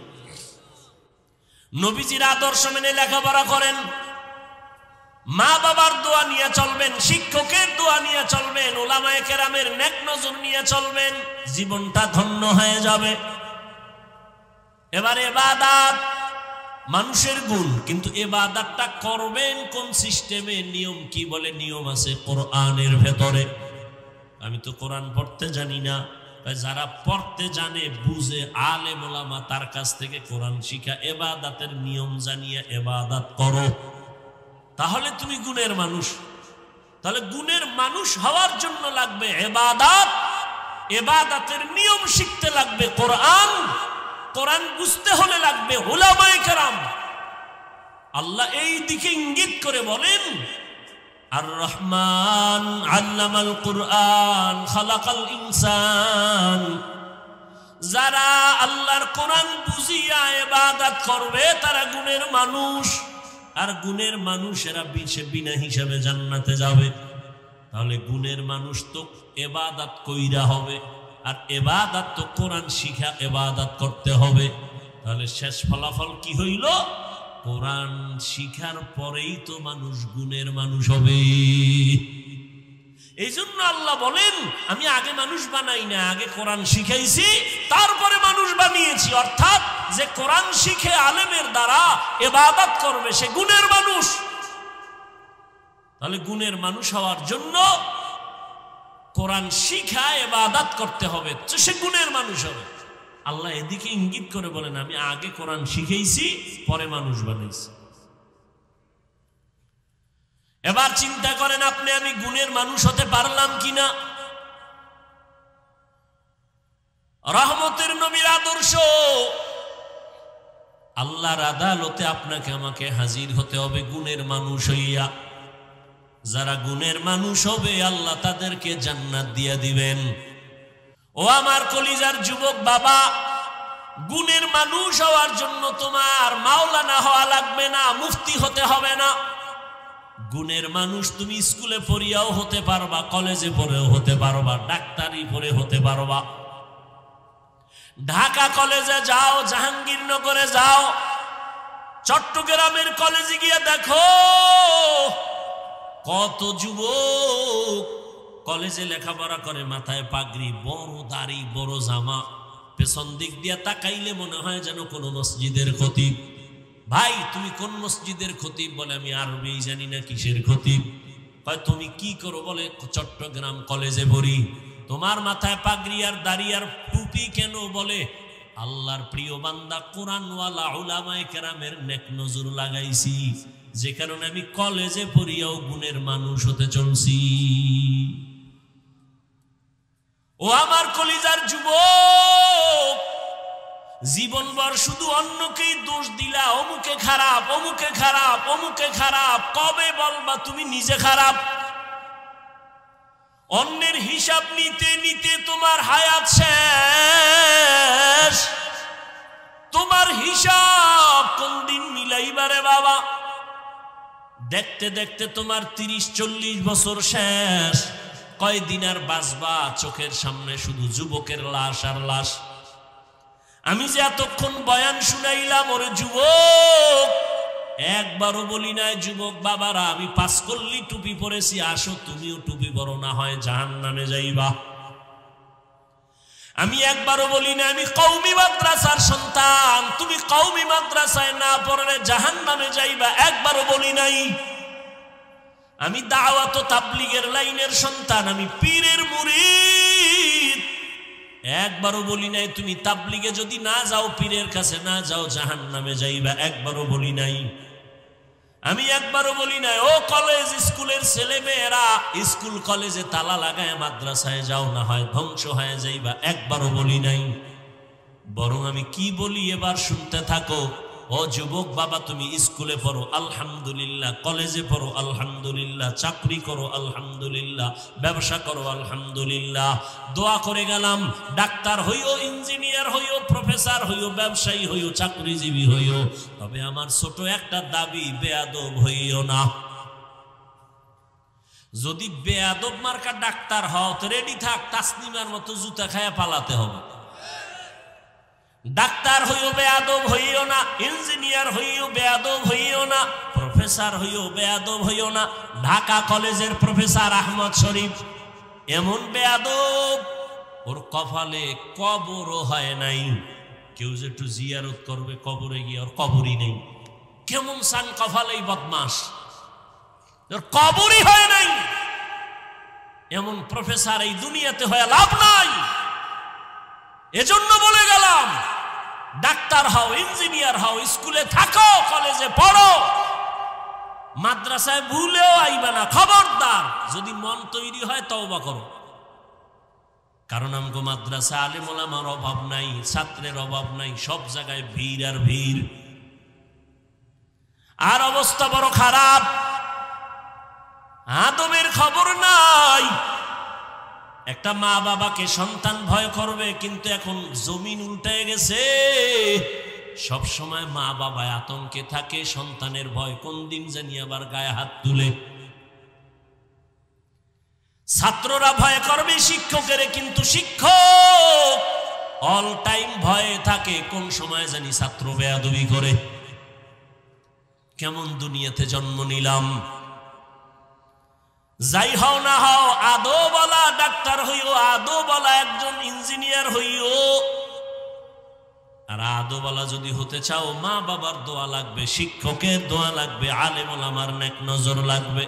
Speaker 1: নবীজির আদর্শ মেনে লেখাপড়া করেন, মা বাবার দোয়া নিয়ে চলবেন, শিক্ষকের দোয়া নিয়ে চলবেন, উলামায়ে কেরামের নেক নজর নিয়ে চলবেন, জীবনটা ধন্য হয়ে যাবে। এবারে ইবাদত মানুষের গুণ, কিন্তু ইবাদতটা করবেন কোন সিস্টেমে, নিয়ম কি? বলে নিয়ম আছে কোরআনের ভেতরে। আমি তো কোরআন পড়তে জানি না, যারা পড়তে জানে বুঝে আলেম ওলামা তার কাছ থেকে কোরআন শিখা, ইবাদতের নিয়ম জানিয়ে ইবাদত করো, তাহলে তুমি গুণের মানুষ। তাহলে গুণের মানুষ হওয়ার জন্য লাগবে ইবাদত, ইবাদতের নিয়ম শিখতে লাগবে কোরআন, কোরআন বুঝতে হলে লাগবে উলামায়ে কেরাম। আল্লাহ এই দিকে ইঙ্গিত করে বলেন, আর রহমান আল্লামাল কুরআন খালাকাল ইনসান। যারা আল্লাহর কোরআন বুঝিয়া ইবাদত করবে তারা গুণের মানুষ। আর গুণের মানুষেরা বিনা হিসাবে জান্নাতে যাবে। তাহলে গুণের মানুষ তো ইবাদত কইরা হবে, আর ইবাদত তো কোরআন শিখা ইবাদত করতে হবে। তাহলে শেষ ফলাফল কি হইল? কোরআন শিখার পরেই তো মানুষ গুণের মানুষ হবে। এই জন্য আল্লাহ বলেন, আমি আগে মানুষ বানাই না, আগে কোরআন শিখাইছি, তারপরে মানুষ বানিয়েছি। অর্থাৎ যে কোরআন শিখে আলেমের দ্বারা ইবাদত করবে সে গুণের মানুষ। তাহলে গুণের মানুষ হওয়ার জন্য কোরআন শিখা ইবাদত করতে হবে, তো সে গুণের মানুষ হবে। আল্লাহ এদিকে ইঙ্গিত করে বলেন, আমি আগে কোরআন শিখাইছি, পরে মানুষ বানাইছি। এবার চিন্তা করেন আপনি আমি গুণের মানুষ হতে পারলাম কিনা? রহমতের নবীর আদর্শ, আল্লাহর আদালতে আপনাকে আমাকে হাজির হতে হবে গুণের মানুষ হইয়া। যারা গুণের মানুষ হবে আল্লাহ তাদেরকে জান্নাত দিয়ে দিবেন। ও আমার কলিজার যুবক বাবা, গুণের মানুষ হওয়ার জন্য তোমার মাওলানা হওয়া লাগবে না, মুফতি হতে হবে না। গুণের মানুষ তুমি স্কুলে পড়িয়াও হতে পারবা, কলেজে পড়েও হতে পারবা, ডাক্তারি পড়ে হতে পারবা। ঢাকা কলেজে যাও, জাহাঙ্গীরনগরে যাও, চট্টগ্রামের কলেজে গিয়ে দেখো কত যুবক কলেজে লেখাপড়া করে, মাথায় পাগড়ি, বড় দাড়ি, বড় জামা, পেছন দিক দিয়ে তাকাইলে মনে হয় যেন কোন মসজিদের খতিব। ভাই তুমি কোন মসজিদের খতিব? বলে আমি আরবি জানি না, কিসের খতিব? তুমি কি করো? বলে চট্টগ্রাম কলেজে পড়ি। তোমার মাথায় পাগড়ি আর দাড়ি আর টুপি কেন? বলে আল্লাহর প্রিয় বান্দা কোরআনওয়ালা উলামায়ে কেরামের নেক নজর লাগাইছি, যে কারণে আমি কলেজে পড়িয়াও গুণের মানুষ হতে চলছি। ও আমার কলিজার যুবক, জীবনভর শুধু অন্যকেই দোষ দিলা, অমুকে খারাপ, অমুকে খারাপ, অমুকে খারাপ। কবে বলবা তুমি নিজে খারাপ? অন্যের হিসাব নিতে নিতে তোমার হায়াত শেষ। তোমার হিসাব কোন দিন মিলাইবারে বাবা? দেখতে দেখতে তোমার 30-40 বছর শেষ। কয়দিন আর বাঁচবা? চোখের সামনে শুধু যুবকের লাশ আর লাশ। আমি যে এতক্ষণ বয়ান শুনাইলাম, ওরে যুবক, একবারও বলি নাই যুবক বাবারা আমি 5 কল্লি টুপি পরেছি, আসো তুমিও টুপি পরো, না হয় জাহান্নামে যাইবা। আমি একবারও বলি না আমি কওমি মাদ্রাসার সন্তান, তুমি কওমি মাদ্রাসায় না পড়লে জাহান্নামে যাইবা, একবারও বলি নাই। আমি দাওয়াত ও তাবলীগের লাইনের সন্তান, আমি পীরের মুরিদ, একবারও বলি নাই তুমি তাবলীগে যদি না যাও, পীরের কাছে না যাও, জাহান্নামে যাইবা, একবারও বলি নাই। আমি একবারও বলি নাই ও কলেজ স্কুলের ছেলে মেয়েরা স্কুল কলেজে তালা লাগায় মাদ্রাসায় যাও, না হয় ধ্বংস হয়ে যাইবা, একবারও বলি নাই। বরং আমি কি বলি এবার শুনতে থাকো। ও যুবক বাবা, তুমি স্কুলে পড়ো আলহামদুলিল্লাহ, কলেজে পড়ো আলহামদুলিল্লাহ, চাকরি করো আলহামদুলিল্লাহ, ব্যবসা করো আলহামদুলিল্লাহ। দোয়া করে গেলাম ডাক্তার হইও, ইঞ্জিনিয়ার হইও, প্রফেসর হইও, ব্যবসায়ী হইও, চাকরিজীবী হইও, তবে আমার ছোট একটা দাবি, বেয়াদব হইও না। যদি বেয়াদব মার্কা ডাক্তার হও তো রেডি থাক, তাসনিমার মতো জুতা খায়া পালাতে হবে। ডাক্তার হইও বেয়াদব হইও না, ইঞ্জিনিয়ার হইও বেয়াদব হইও না, প্রফেসর হইও বেয়াদব হইও না। ঢাকা কলেজের প্রফেসর আহমদ শরীফ এমন বেয়াদব, ওর কপালে কবরও হয় নাই। কেউ যে একটু জিয়ারত করবে কবরে গিয়ে, ওর কবরই নেই। কেমন সান কপালেই বদমাস, ওর কবরই হয় নাই। এমন প্রফেসর এই দুনিয়াতে হয়ে লাভ নাই। এজন্য বলে গেলাম ডাক্তার হও, ইঞ্জিনিয়ার হও, স্কুলে থাকো, কলেজে পড়ো, মাদ্রাসায় ভুলেও আইবা না, খবরদার। যদি মন তৈরি হয় তওবা করো, কারণ আমগো মাদ্রাসা আলেম ওলামার অভাব নাই, ছাত্রের অভাব নাই, সব জায়গায় ভিড় আর ভিড়। আর অবস্থা বড় খারাপ, আদবের খবর নাই। একটা মা বাবাকে সন্তান ভয় করবে, কিন্তু এখন জমিন উল্টে গেছে। সব সময় মা বাবা আতঙ্কে থাকে, সন্তানের ভয় কোন দিন জানি আবার গায়ে হাত তুলে। ছাত্ররা ভয় করবে শিক্ষকের, কিন্তু শিক্ষক অল টাইম ভয়ে থাকে, কোন সময় জানি ছাত্র বেয়াদবি করে। কেমন দুনিয়াতে জন্ম নিলাম। যাই হও না হও, আদো বলা ডাক্তার হইও, আদো বলা একজন ইঞ্জিনিয়ার হইও। আর আদো বলা যদি হতে চাও, মা বাবার দোয়া লাগবে, শিক্ষকের দোয়া লাগবে, আলেম ওলামার নেক নজর লাগবে।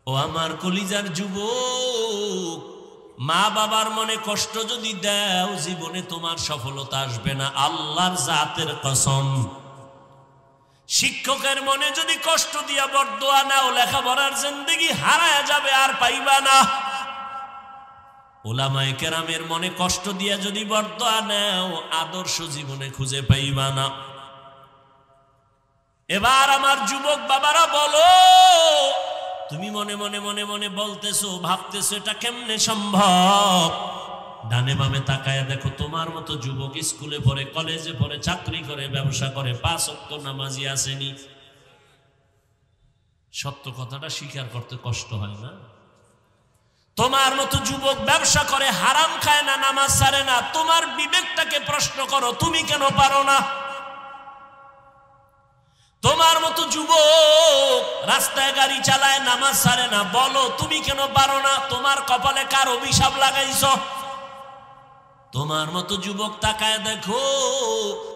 Speaker 1: ও আমার কলিজার যুবক, মা বাবার মনে কষ্ট যদি দাও, জীবনে তোমার সফলতা আসবে না, আল্লাহর জাতের কসম। শিক্ষকের মনে যদি কষ্ট দিয়া বরদোয়া নাও, লেখাপড়ার জিন্দেগি হারায়া যাবে, আর পাইবা না। উলামায়ে কেরামের মনে কষ্ট দিয়া যদি বরদোয়া নাও, আদর্শ জীবনে খুঁজে পাইবা না। এবার আমার যুবক বাবারা বলো, তুমি মনে মনে মনে মনে বলতেছো, ভাবতেছো এটা কেমনে সম্ভব? ডানে বামে তাকায়া দেখো, তোমার মতো যুবক স্কুলে পড়ে, কলেজে পড়ে, চাকরি করে, ব্যবসা করে, 5 ওয়াক্ত নামাজি আসেনি। সত্য কথাটা স্বীকার করতে কষ্ট হয় না? তোমার মতো যুবক ব্যবসা করে, হারাম খায় না, নামাজ ছাড়ে না, তোমার বিবেকটাকে প্রশ্ন করো, তুমি কেন পারো না? তোমার মতো যুবক রাস্তায় গাড়ি চালায়, নামাজ ছাড়ে না, বলো তুমি কেন পারো না? তোমার কপালে কার অভিশাপ লাগাইছ? তোমার মতো যুবক তাকায় দেখো,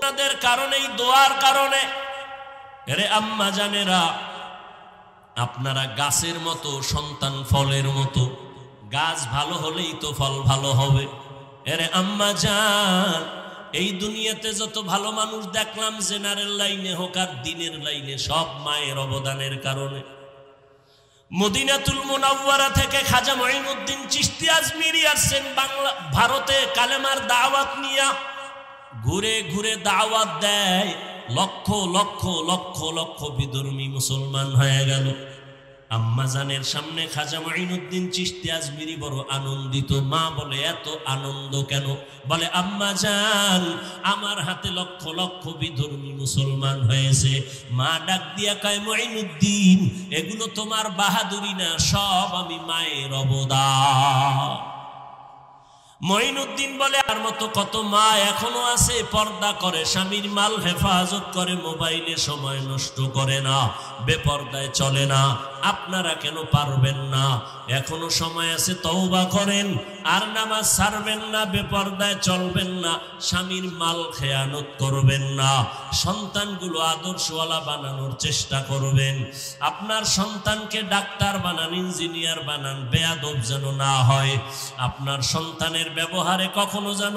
Speaker 1: তাদের কারণেই, দোয়ার কারণে। আরে আম্মা জানেরা, আপনারা গাছের মতো, সন্তান ফলের মতো। গাছ ভালো হলেই তো ফল ভালো হবে। আরে আম্মা জান, এই দুনিয়াতে যত ভালো মানুষ দেখলাম, জেনারেল লাইনে হোক আর দিনের লাইনে, সব মায়ের অবদানের কারণে। মদিনাতুল মুনাওয়ারা থেকে খাজা মঈনুদ্দিন চিশতি আজমিরি আসছেন বাংলা, ভারতে কালেমার দাওয়াত নিয়া। ঘুরে ঘুরে দাওয়াত দেয়, লক্ষ লক্ষ লক্ষ লক্ষ বিধর্মী মুসলমান হয়ে গেল। আম্মা জানের সামনে খাজা মঈনুদ্দিন চিশতি আজমিরি বড় আনন্দিত। মা বলে, এত আনন্দ কেন? বলে, আম্মা জান, আমার হাতে লক্ষ লক্ষ বিধর্মী মুসলমান হয়েছে। মা ডাক দিয়া কয়, মঈনুদ্দিন, এগুলো তোমার বাহাদুরি না, সব আমি মায়ের অবদান। মঈনুদ্দিন বলে, আর মতো কত মা এখনো আছে, পর্দা করে, স্বামীর মাল হেফাজত করে, মোবাইলে সময় নষ্ট করে না, বেপর্দায় চলে না। আপনারা কেন পারবেন না? এখনো সময় আছে, তওবা করেন, আর নামাজ ছাড়বেন না, বেপর্দায় চলবেন না, স্বামীর মাল খেয়ানত করবেন না, সন্তানগুলো আদর্শওয়ালা বানানোর চেষ্টা করবেন। আপনার সন্তানকে ডাক্তার বানান, ইঞ্জিনিয়ার বানান, বেয়াদব যেন না হয়। আপনার সন্তানের ব্যবহারে কখনো যেন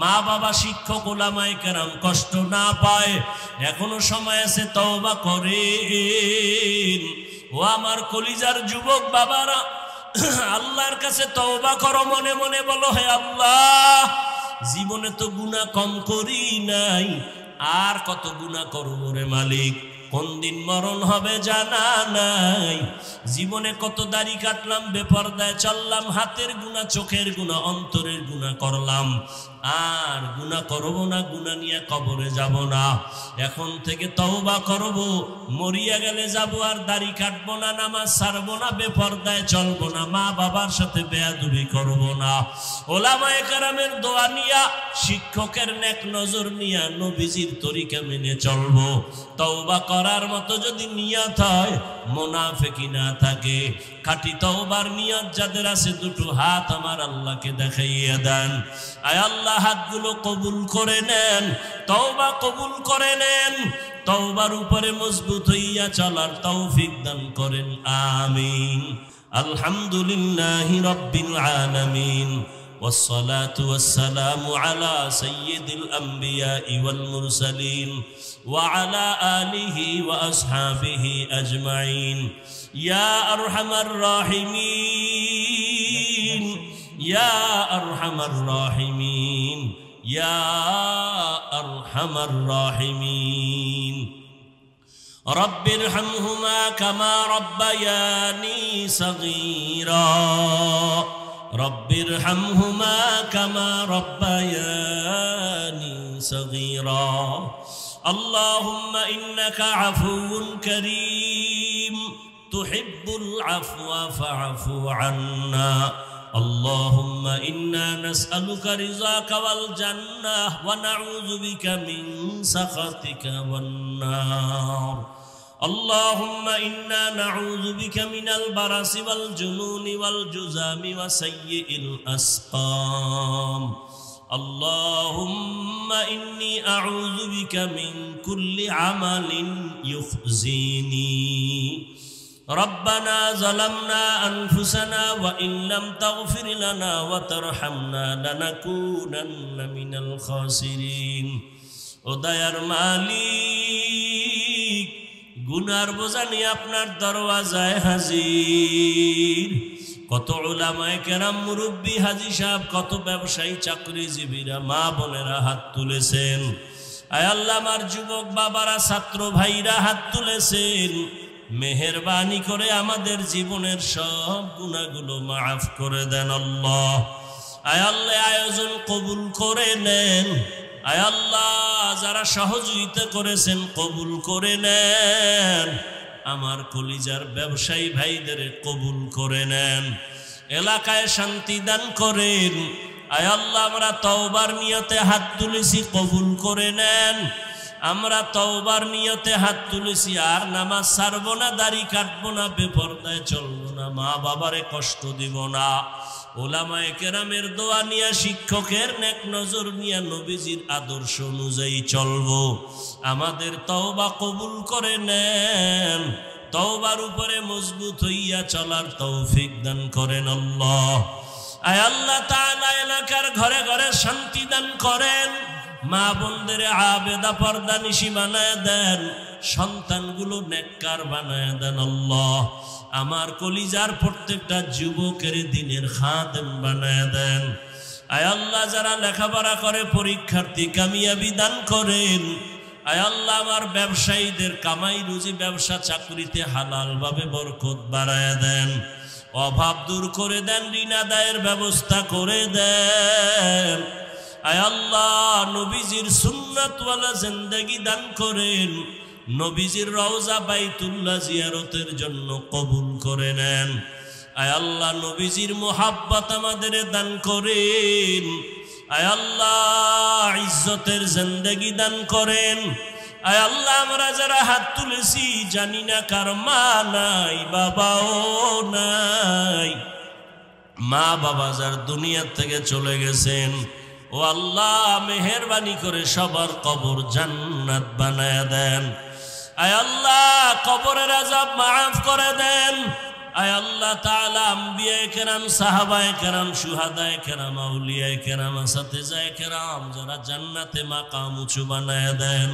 Speaker 1: মা বাবা, শিক্ষক, উলামায়ে কেরাম কষ্ট না পায়। এখনো সময় আছে, তওবা করেন। ও আমার কলিজার যুবক বাবারা, আল্লাহর কাছে তওবা করো, মনে মনে বলো, হে আল্লাহ, জীবনে তো গুনাহ কম করি নাই, আর কত গুনাহ করব রে মালিক, কোন দিন মরণ হবে জানা নাই। জীবনে কত দাড়ি কাটলাম, বেপরদায় চললাম, হাতের গুনাহ, চোখের গুনাহ, অন্তরের গুনাহ করলাম, আর গুনাহ করব না, গুনাহ নিয়ে কবরে যাব না। এখন থেকে তওবা করব, মরিয়া গেলে যাব, আর দাড়ি কাটবো না, নামাজ ছাড়বো না, বেপরদায় চলবো না, মা বাবার সাথে বেয়াদবি করব না। ওলামায়ে কেরামের দোয়া নিয়া, শিক্ষকের নেক নজর নিয়া, নবীজির তরিকা মেনে চলবো। তওবা করার মতো যদি নিয়ত হয়, মুনাফিকি না থাকে, খাঁটি তওবার নিয়ত যাদের আছে, দুটো হাত আমার আল্লাহকে দেখাইয়া দেন। আয় আল্লাহ, হাতগুলো কবুল করে নেন, তওবা কবুল করে নেন, তওবার উপরে মজবুত হইয়া চলার তৌফিক দান করেন, আমিন। আলহামদুলিল্লাহি রাব্বিল আলামিন, والصلاة والسلام على سيد الأنبياء والمرسلين وعلى آله وأصحابه أجمعين. يا أرحم الراحمين، يا أرحم الراحمين، يا أرحم الراحمين. رب ارحمهما كما ربياني صغيرا، رب ارحمهما كما ربياني صغيرا. اللهم إنك عفو كريم تحب العفو فاعف عنا. اللهم إنا نسألك رضاك والجنة ونعوذ بك من سخطك والنار. اللهم إنا نعوذ بك من البرص والجنون والجذام وسيء الأسقام. اللهم إني أعوذ بك من كل عمل يخزيني. ربنا ظلمنا أنفسنا وإن لم تغفر لنا وترحمنا لنكونن من الخاسرين. ওদায়ার মালিক, গুনার বোঝা নিয়ে আপনার দরওয়াজায় হাজির। কত উলামায়ে কেরাম, মুরব্বী, হাজী সাহেব, কত ব্যবসায়ী, চাকরিজীবীরা, মা বোনেরা হাত তুলেছেন। আয় আল্লাহ, আমার যুবক বাবারা, ছাত্র ভাইরা হাত তুলেছেন। মেহেরবানি করে আমাদের জীবনের সব গুনাহগুলো মাফ করে দেন আল্লাহ। আয় আল্লাহ, আয়োজন কবুল করে নেন। আয় আল্লাহ, যারা সহযোগিতা করেছেন কবুল করে নেন। আমার কলিজার ব্যবসায়ী ভাইদের কবুল করে নেন, এলাকায় শান্তি দান করেন। আয় আল্লাহ, আমরা তওবার নিয়তে হাত তুলেছি, কবুল করে নেন। আমরা তওবার নিয়তে হাত তুলেছি, আর নামাজ ছাড়বো না, দাড়ি কাটবো না, বেপরদায় চলবো না, মা বাবারে কষ্ট দিব না। ওলামায়ে কেরামের দোয়া নিয়ে, শিক্ষকের নেক নজর নিয়ে, নবীজির আদর্শ অনুযায়ী চলবো। আমাদের তওবা কবুল করে নেন, তওবার উপরে মজবুত হইয়া চলার তৌফিক দান করেন আল্লাহ। আয় আল্লাহ তাআলা, এলাকার ঘরে ঘরে শান্তি দান করেন, মা বোনদের আবেদা পর্দানিশী বানায় দেন, সন্তানগুলো নেককার বানায় দেন আল্লাহ। আমার কলিজার প্রত্যেকটা যুবকের দিনের খাদেম বানায় দেন। আয় আল্লাহ, যারা লেখাপড়া করে পরীক্ষার্থী কামিয়াবি দান করেন। আয় আল্লাহ, আমার ব্যবসায়ীদের কামাই রুজি, ব্যবসা চাকরিতে হালাল ভাবে বরকত বাড়ায় দেন, অভাব দূর করে দেন, ঋণ আদায়ের ব্যবস্থা করে দেন। আয় আল্লাহ, নবীজির সুন্নাতওয়ালা জিন্দেগি দান করেন, নবীজির রওজা বাইতুল্লাহ জিয়ারতের জন্য কবুল করে নেন। আয় আল্লাহ, নবীজির মুহাব্বত আমাদের দান করেন। আয় আল্লাহ, ইজ্জতের জিন্দেগি দান করেন। আয় আল্লাহ, আমরা যারা হাত তুলেছি, জানি না কার মা নাই, বাবাও নাই, মা বাবা যার দুনিয়া থেকে চলে গেছেন, ও আল্লাহ মেহেরবানি করে সবার কবর জান্নাত বানায় দেন। আয় আল্লাহ, কবরের আযাব মাফ করে দেন। আয় আল্লাহ তাআলা, আম্বিয়ায়ে কেরাম, সাহাবায়ে কেরাম, শুহাদায়ে কেরাম, আউলিয়ায়ে কেরাম, আসাতিজায়ে কেরাম, যারা জান্নাতে মাকাম উঁচু বানায় দেন।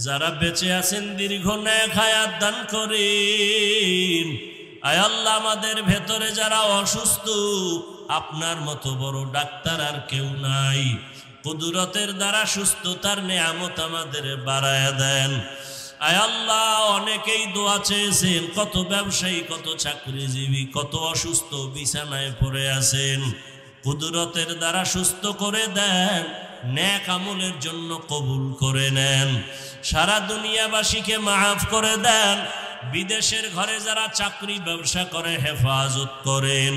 Speaker 1: যারা বেঁচে আছেন, দীর্ঘ নেক হায়াত দান করেন। আয় আল্লাহ, আমাদের ভেতরে যারা অসুস্থ, আপনার মতো বড় ডাক্তার আর কেউ নাই, কুদরতের দ্বারা সুস্থতার নেয়ামত আমাদের বাড়ায় দেন। আয় আল্লাহ, অনেকেই দোয়া চেয়েছেন, কত ব্যবসায়ী, কত চাকরিজীবী, কত অসুস্থ বিছানায় পড়ে আছেন, কুদরতের দ্বারা সুস্থ করে দেন, নেক আমলের জন্য কবুল করে নেন। সারা দুনিয়াবাসীকে মাফ করে দেন। বিদেশের ঘরে যারা চাকরি ব্যবসা করে, হেফাজত করেন।